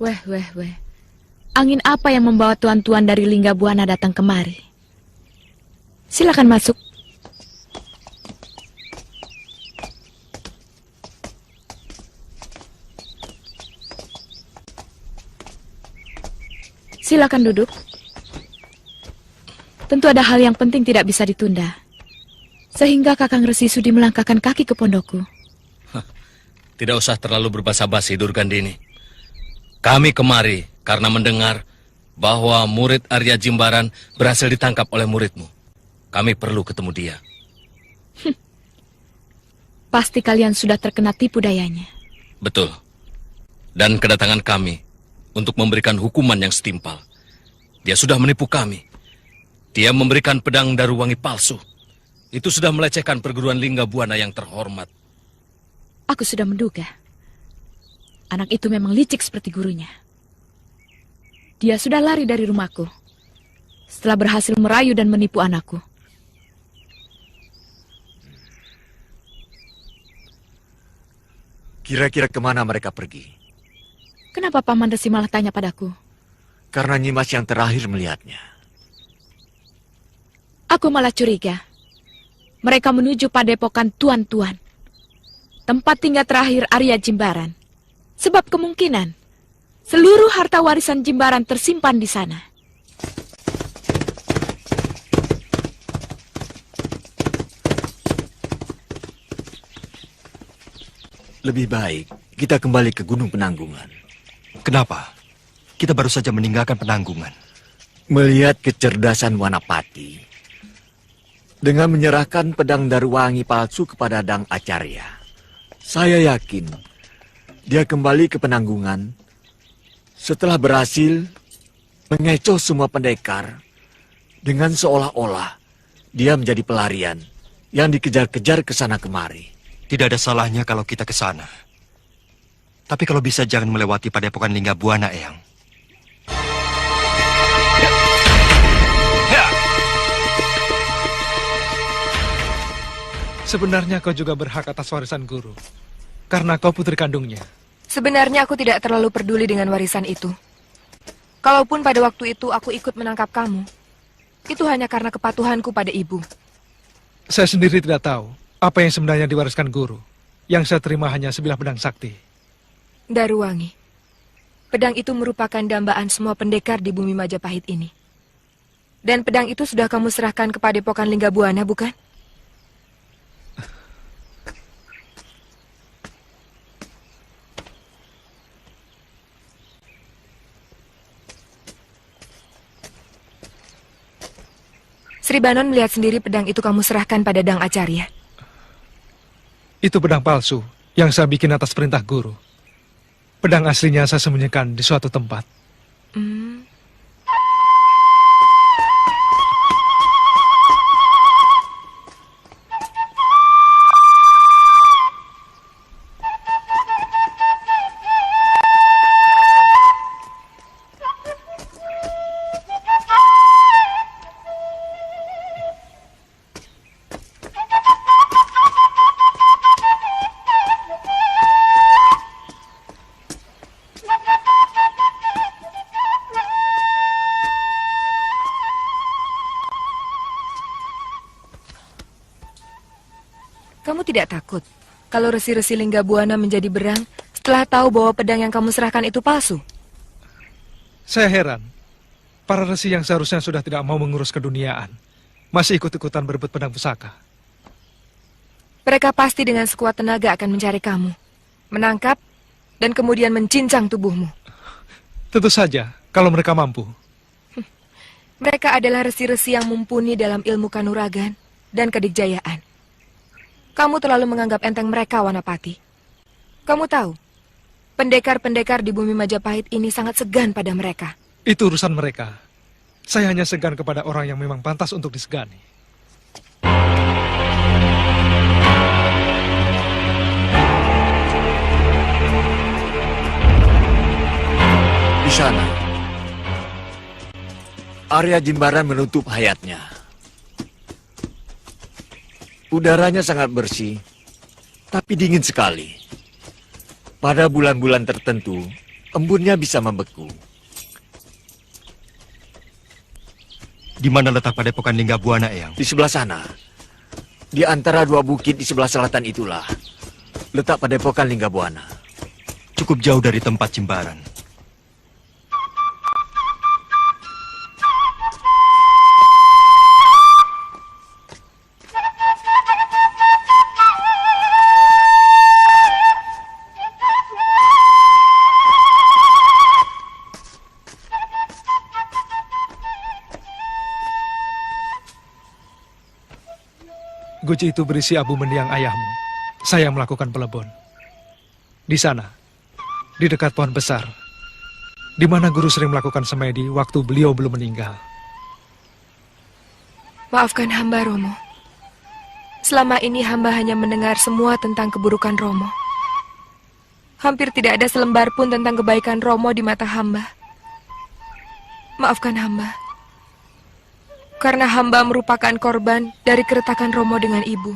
Weh. Angin apa yang membawa tuan-tuan dari Linggabuana datang kemari? Silakan masuk. Silakan duduk. Tentu ada hal yang penting tidak bisa ditunda. Sehingga Kakang Resi Sudi melangkahkan kaki ke pondokku. Tidak usah terlalu berbasa-basi, Durgandini. Kami kemari karena mendengar bahwa murid Arya Jimbaran berhasil ditangkap oleh muridmu. Kami perlu ketemu dia. Pasti kalian sudah terkena tipu dayanya. Betul. Dan kedatangan kami untuk memberikan hukuman yang setimpal. Dia sudah menipu kami. Dia memberikan pedang Daruwangi palsu. Itu sudah melecehkan perguruan Linggabuana yang terhormat. Aku sudah menduga. Anak itu memang licik seperti gurunya. Dia sudah lari dari rumahku setelah berhasil merayu dan menipu anakku. Kira-kira kemana mereka pergi? Kenapa Paman Resi malah tanya padaku? Karena Nyimas yang terakhir melihatnya. Aku malah curiga. Mereka menuju padepokan tuan-tuan. Tempat tinggal terakhir Arya Jimbaran. Sebab kemungkinan seluruh harta warisan Jimbaran tersimpan di sana. Lebih baik kita kembali ke Gunung Penanggungan. Kenapa? Kita baru saja meninggalkan Penanggungan. Melihat kecerdasan Wanapati dengan menyerahkan pedang Daruwangi palsu kepada Dang Acarya. Saya yakin dia kembali ke Penanggungan setelah berhasil mengecoh semua pendekar dengan seolah-olah dia menjadi pelarian yang dikejar-kejar ke sana kemari. Tidak ada salahnya kalau kita ke sana. Tapi kalau bisa jangan melewati padepokan Linggabuana, Eyang. Sebenarnya kau juga berhak atas warisan guru, karena kau putri kandungnya. Sebenarnya aku tidak terlalu peduli dengan warisan itu. Kalaupun pada waktu itu aku ikut menangkap kamu, itu hanya karena kepatuhanku pada ibu. Saya sendiri tidak tahu apa yang sebenarnya diwariskan guru. Yang saya terima hanya sebilah pedang sakti. Daruwangi, pedang itu merupakan dambaan semua pendekar di bumi Majapahit ini. Dan pedang itu sudah kamu serahkan ke padepokan Linggabuana, bukan? Sri Banon melihat sendiri pedang itu kamu serahkan pada Dang Acarya. Itu pedang palsu yang saya bikin atas perintah guru. Pedang aslinya saya sembunyikan di suatu tempat. Kamu tidak takut kalau resi-resi Linggabuana menjadi berang setelah tahu bahwa pedang yang kamu serahkan itu palsu? Saya heran. Para resi yang seharusnya sudah tidak mau mengurus keduniaan masih ikut-ikutan berebut pedang pusaka. Mereka pasti dengan sekuat tenaga akan mencari kamu, menangkap, dan kemudian mencincang tubuhmu. Tentu saja, kalau mereka mampu. Mereka adalah resi-resi yang mumpuni dalam ilmu kanuragan dan kedikjayaan. Kamu terlalu menganggap enteng mereka, Wanapati. Kamu tahu, pendekar-pendekar di bumi Majapahit ini sangat segan pada mereka. Itu urusan mereka. Saya hanya segan kepada orang yang memang pantas untuk disegani. Di sana, Arya Jimbaran menutup hayatnya. Udaranya sangat bersih, tapi dingin sekali. Pada bulan-bulan tertentu, embunnya bisa membeku. Di mana letak padepokan Linggabuana, Eyang? Di sebelah sana. Di antara dua bukit di sebelah selatan itulah letak padepokan Linggabuana. Cukup jauh dari tempat Jimbaran. Guci itu berisi abu mendiang ayahmu. Saya melakukan pelebon. Di sana, di dekat pohon besar, di mana guru sering melakukan semedi waktu beliau belum meninggal. Maafkan hamba, Romo. Selama ini hamba hanya mendengar semua tentang keburukan Romo. Hampir tidak ada selembar pun tentang kebaikan Romo di mata hamba. Maafkan hamba. Karena hamba merupakan korban dari keretakan Romo dengan ibu.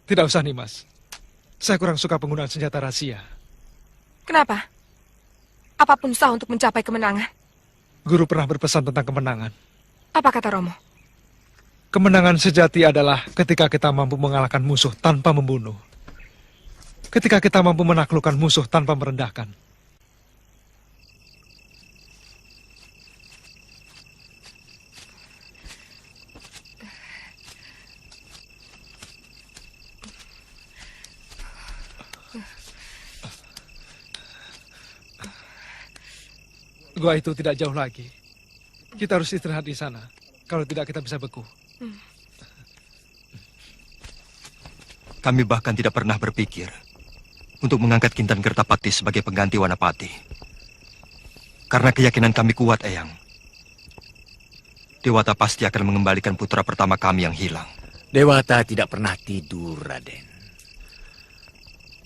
Tidak usah nih, Mas. Saya kurang suka penggunaan senjata rahasia. Kenapa? Apapun sah untuk mencapai kemenangan. Guru pernah berpesan tentang kemenangan. Apa kata Romo? Kemenangan sejati adalah ketika kita mampu mengalahkan musuh tanpa membunuh. Ketika kita mampu menaklukkan musuh tanpa merendahkan. Gua itu tidak jauh lagi. Kita harus istirahat di sana. Kalau tidak, kita bisa beku. Kami bahkan tidak pernah berpikir untuk mengangkat Kintan Kertapati sebagai pengganti Wanapati. Karena keyakinan kami kuat, Eyang. Dewata pasti akan mengembalikan putra pertama kami yang hilang. Dewata tidak pernah tidur, Raden.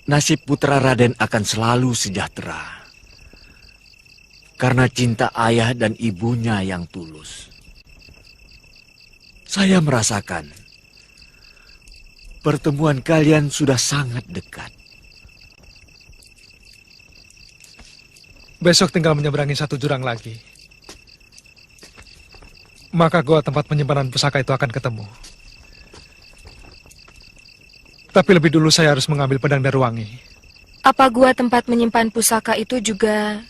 Nasib putra Raden akan selalu sejahtera. Karena cinta ayah dan ibunya yang tulus. Saya merasakan pertemuan kalian sudah sangat dekat. Besok tinggal menyeberangi satu jurang lagi. Maka gua tempat penyimpanan pusaka itu akan ketemu. Tapi lebih dulu saya harus mengambil pedang Daruwangi. Apa gua tempat menyimpan pusaka itu juga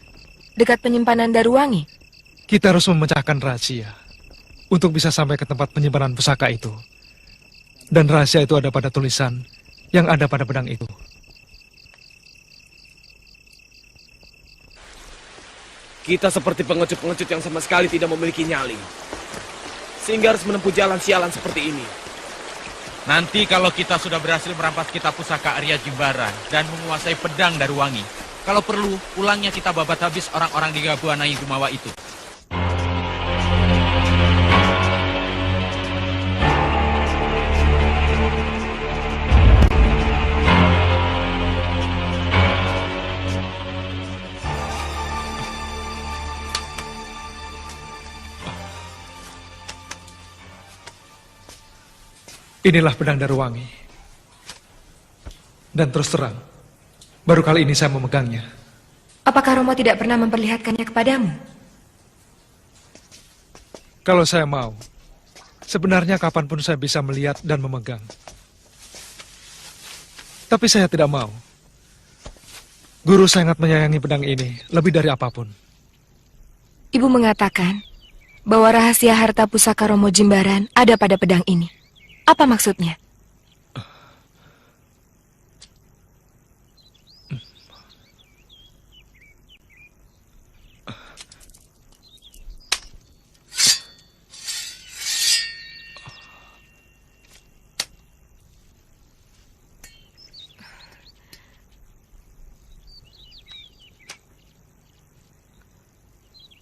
dekat penyimpanan Daruwangi? Kita harus memecahkan rahasia untuk bisa sampai ke tempat penyimpanan pusaka itu. Dan rahasia itu ada pada tulisan yang ada pada pedang itu. Kita seperti pengecut-pengecut yang sama sekali tidak memiliki nyali. Sehingga harus menempuh jalan sialan seperti ini. Nanti kalau kita sudah berhasil merampas kitab pusaka Arya Jimbaran dan menguasai pedang Daruwangi, kalau perlu, ulangnya kita babat habis orang-orang di Gabuanai Gumawa itu. Inilah pedang Daruwangi. Dan terus terang, baru kali ini saya memegangnya. Apakah Romo tidak pernah memperlihatkannya kepadamu? Kalau saya mau, sebenarnya kapanpun saya bisa melihat dan memegang. Tapi saya tidak mau. Guru sangat menyayangi pedang ini, lebih dari apapun. Ibu mengatakan bahwa rahasia harta pusaka Romo Jimbaran ada pada pedang ini. Apa maksudnya?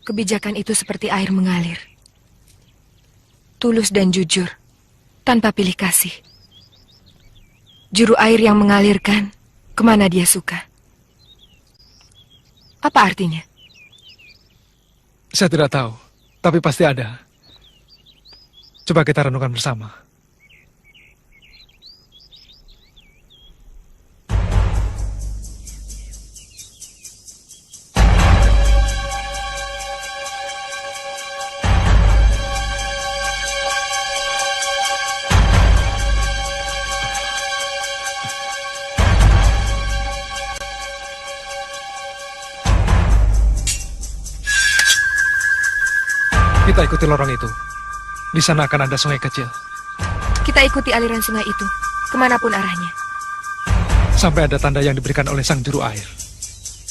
Kebijakan itu seperti air mengalir. Tulus dan jujur. Tanpa pilih kasih. Juru air yang mengalirkan kemana dia suka. Apa artinya? Saya tidak tahu, tapi pasti ada. Coba kita renungkan bersama. Kita ikuti lorong itu. Di sana akan ada sungai kecil. Kita ikuti aliran sungai itu, kemanapun arahnya. Sampai ada tanda yang diberikan oleh sang juru air.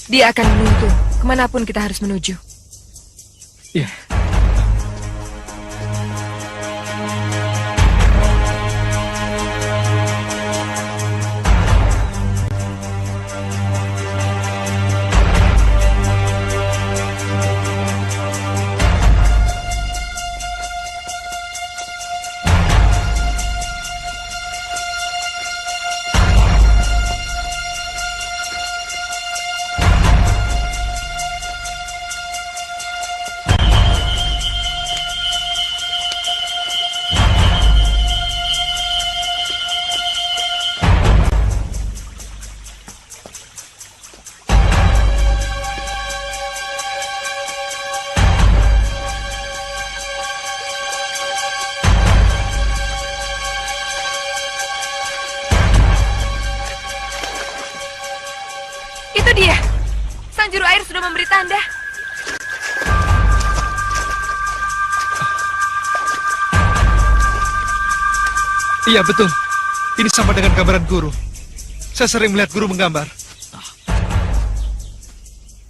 Dia akan menuntun kemanapun kita harus menuju. Iya. Itu dia. Sang juru air sudah memberi tanda. Iya betul. Ini sama dengan gambaran guru. Saya sering melihat guru menggambar.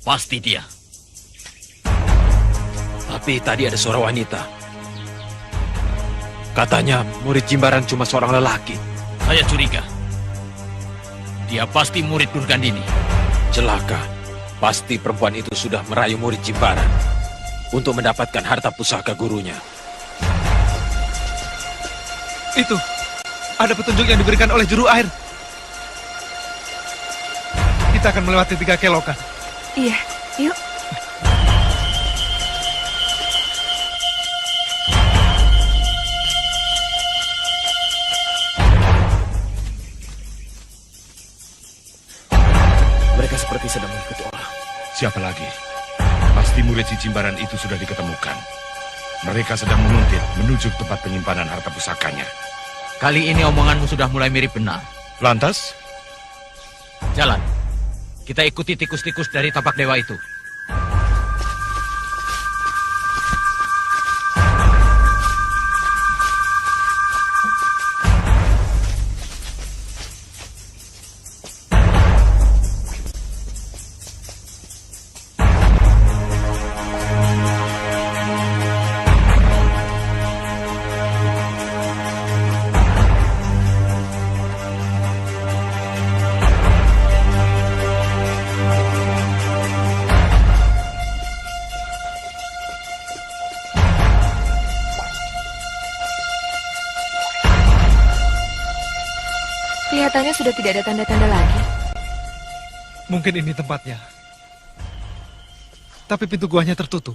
Pasti dia. Tapi tadi ada suara wanita. Katanya murid Jimbaran cuma seorang lelaki. Saya curiga. Dia pasti murid Durgandini. Celaka. Pasti perempuan itu sudah merayu murid Jimbaran untuk mendapatkan harta pusaka gurunya. Itu, ada petunjuk yang diberikan oleh juru air. Kita akan melewati 3 kelokan. Iya, yuk. Mereka seperti sedang mengikuti orang. Siapa lagi? Pasti murid si Jimbaran itu sudah diketemukan. Mereka sedang menguntit menuju tempat penyimpanan harta pusakanya. Kali ini omonganmu sudah mulai mirip benar. Lantas? Jalan. Kita ikuti tikus-tikus dari tapak dewa itu. Kelihatannya sudah tidak ada tanda-tanda lagi. Mungkin ini tempatnya. Tapi pintu guanya tertutup.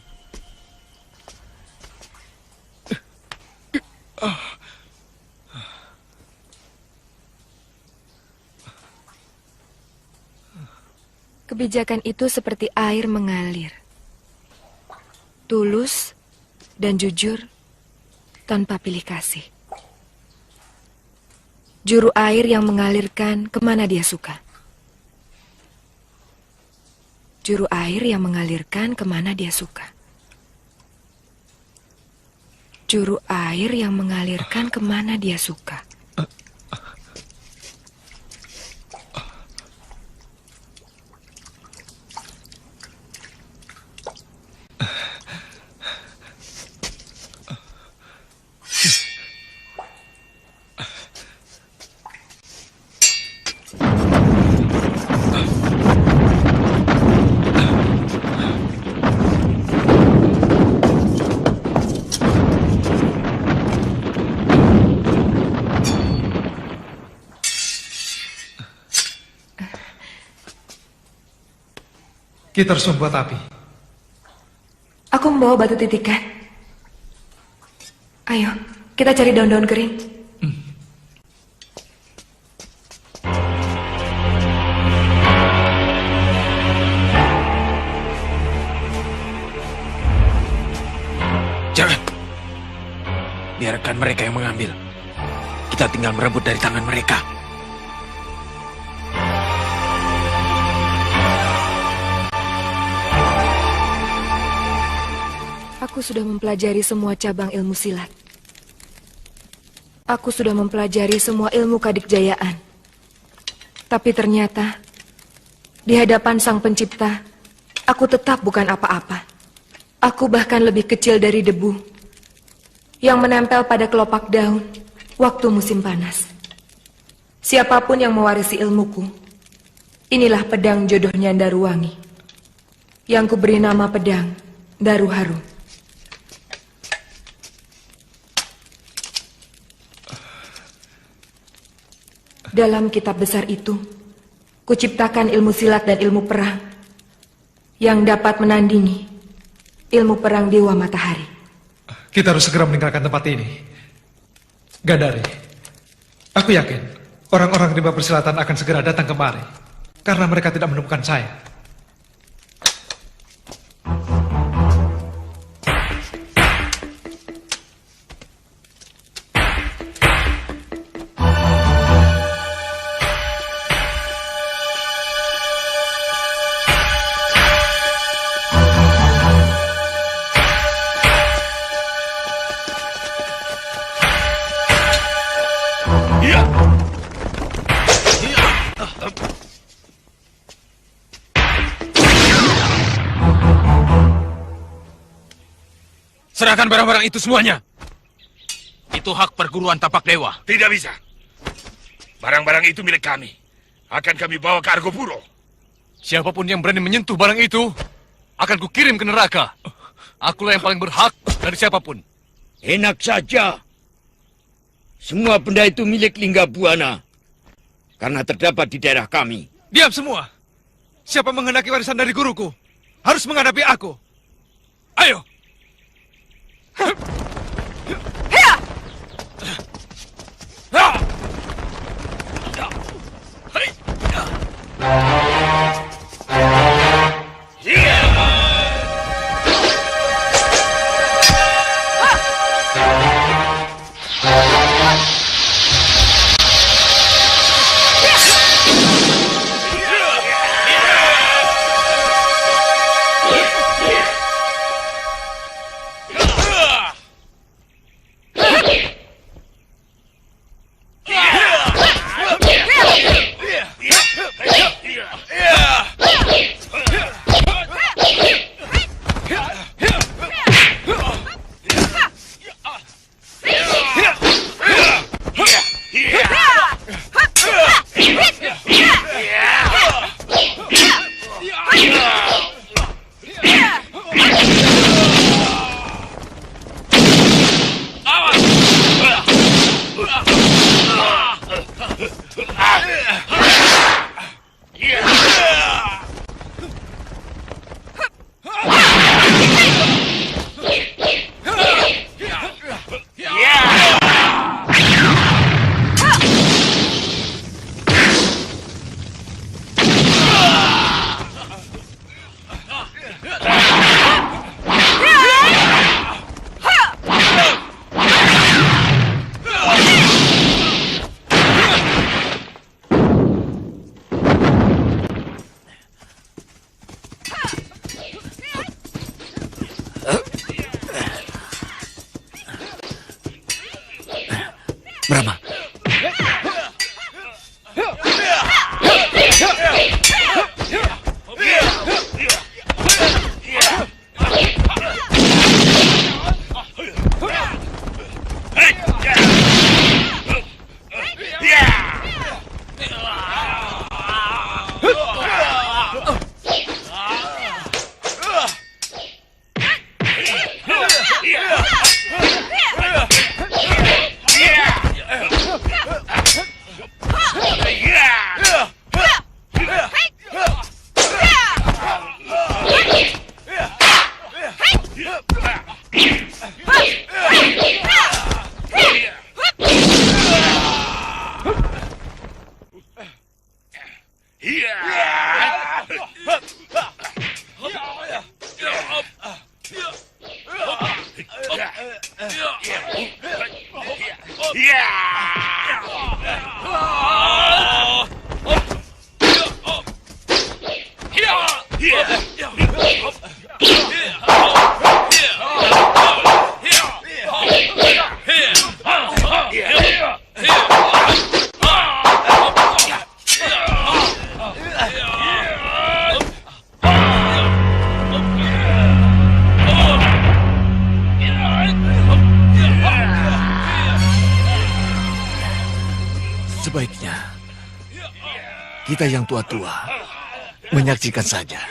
Kebijakan itu seperti air mengalir. Tulus dan jujur tanpa pilih kasih. Juru air yang mengalirkan kemana dia suka. Juru air yang mengalirkan kemana dia suka. Juru air yang mengalirkan kemana dia suka. Kita harus membuat api. Aku membawa batu titikan. Ayo, kita cari daun-daun kering. Jangan. Biarkan mereka yang mengambil. Kita tinggal merebut dari tangan mereka. Aku sudah mempelajari semua cabang ilmu silat. Aku sudah mempelajari semua ilmu kadikjayaan. Tapi ternyata, di hadapan Sang Pencipta, aku tetap bukan apa-apa. Aku bahkan lebih kecil dari debu yang menempel pada kelopak daun waktu musim panas. Siapapun yang mewarisi ilmuku, inilah pedang jodohnya Daruwangi, yang kuberi nama pedang Daru Harum. Dalam kitab besar itu, kuciptakan ilmu silat dan ilmu perang yang dapat menandingi ilmu perang Dewa Matahari. Kita harus segera meninggalkan tempat ini. Gandari, aku yakin orang-orang rimba persilatan akan segera datang kemari karena mereka tidak menemukan saya. Serahkan barang-barang itu semuanya. Itu hak perguruan tapak dewa. Tidak bisa. Barang-barang itu milik kami. Akan kami bawa ke Argopuro. Siapapun yang berani menyentuh barang itu, akan kukirim ke neraka. Akulah yang paling berhak dari siapapun. Enak saja. Semua benda itu milik Linggabuana. Karena terdapat di daerah kami. Diam semua. Siapa menghendaki warisan dari guruku, harus menghadapi aku. Ayo. Brahma. Sebaiknya kita yang tua-tua menyaksikan saja.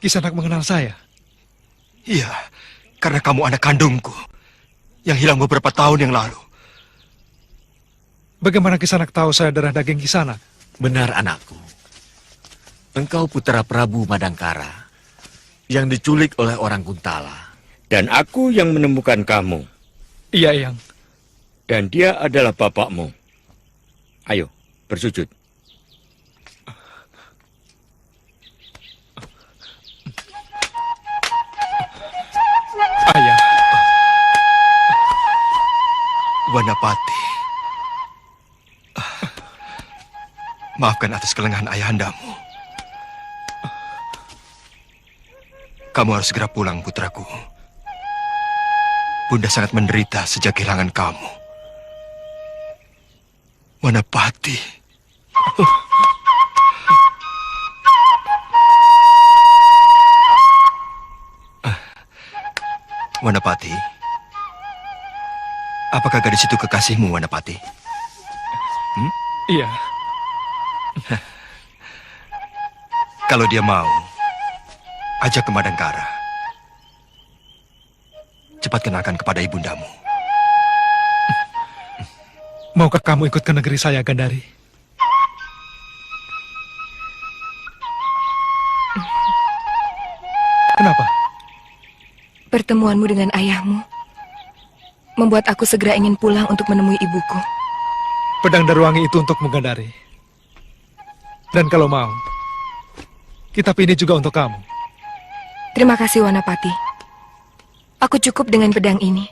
Kisanak mengenal saya? Iya, karena kamu anak kandungku yang hilang beberapa tahun yang lalu. Bagaimana Kisanak tahu saya darah daging Kisanak? Benar anakku. Engkau putra Prabu Madangkara yang diculik oleh orang Kuntala. Dan aku yang menemukan kamu. Iya, Eyang. Dan dia adalah bapakmu. Ayo, bersujud. Ayah. Wanapati. Maafkan atas kelengahan ayahandamu. Kamu harus segera pulang, putraku. Bunda sangat menderita sejak kehilangan kamu. Wanapati. Wanapati. Apakah gadis itu kekasihmu, Wanapati? Iya. Kalau dia mau, ajak ke Madangkara. Cepat kenalkan kepada ibundamu. Maukah kamu ikut ke negeri saya, Gandari? Kenapa? Pertemuanmu dengan ayahmu membuat aku segera ingin pulang untuk menemui ibuku. Pedang Daruwangi itu untukmu, Gandari. Dan kalau mau, kitab ini juga untuk kamu. Terima kasih, Wanapati. Aku cukup dengan pedang ini.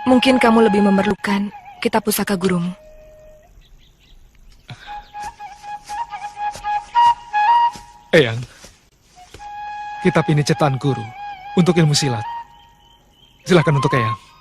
Mungkin kamu lebih memerlukan kitab pusaka gurumu. Eyang, kitab ini cetakan guru untuk ilmu silat. Silakan untuk Eyang.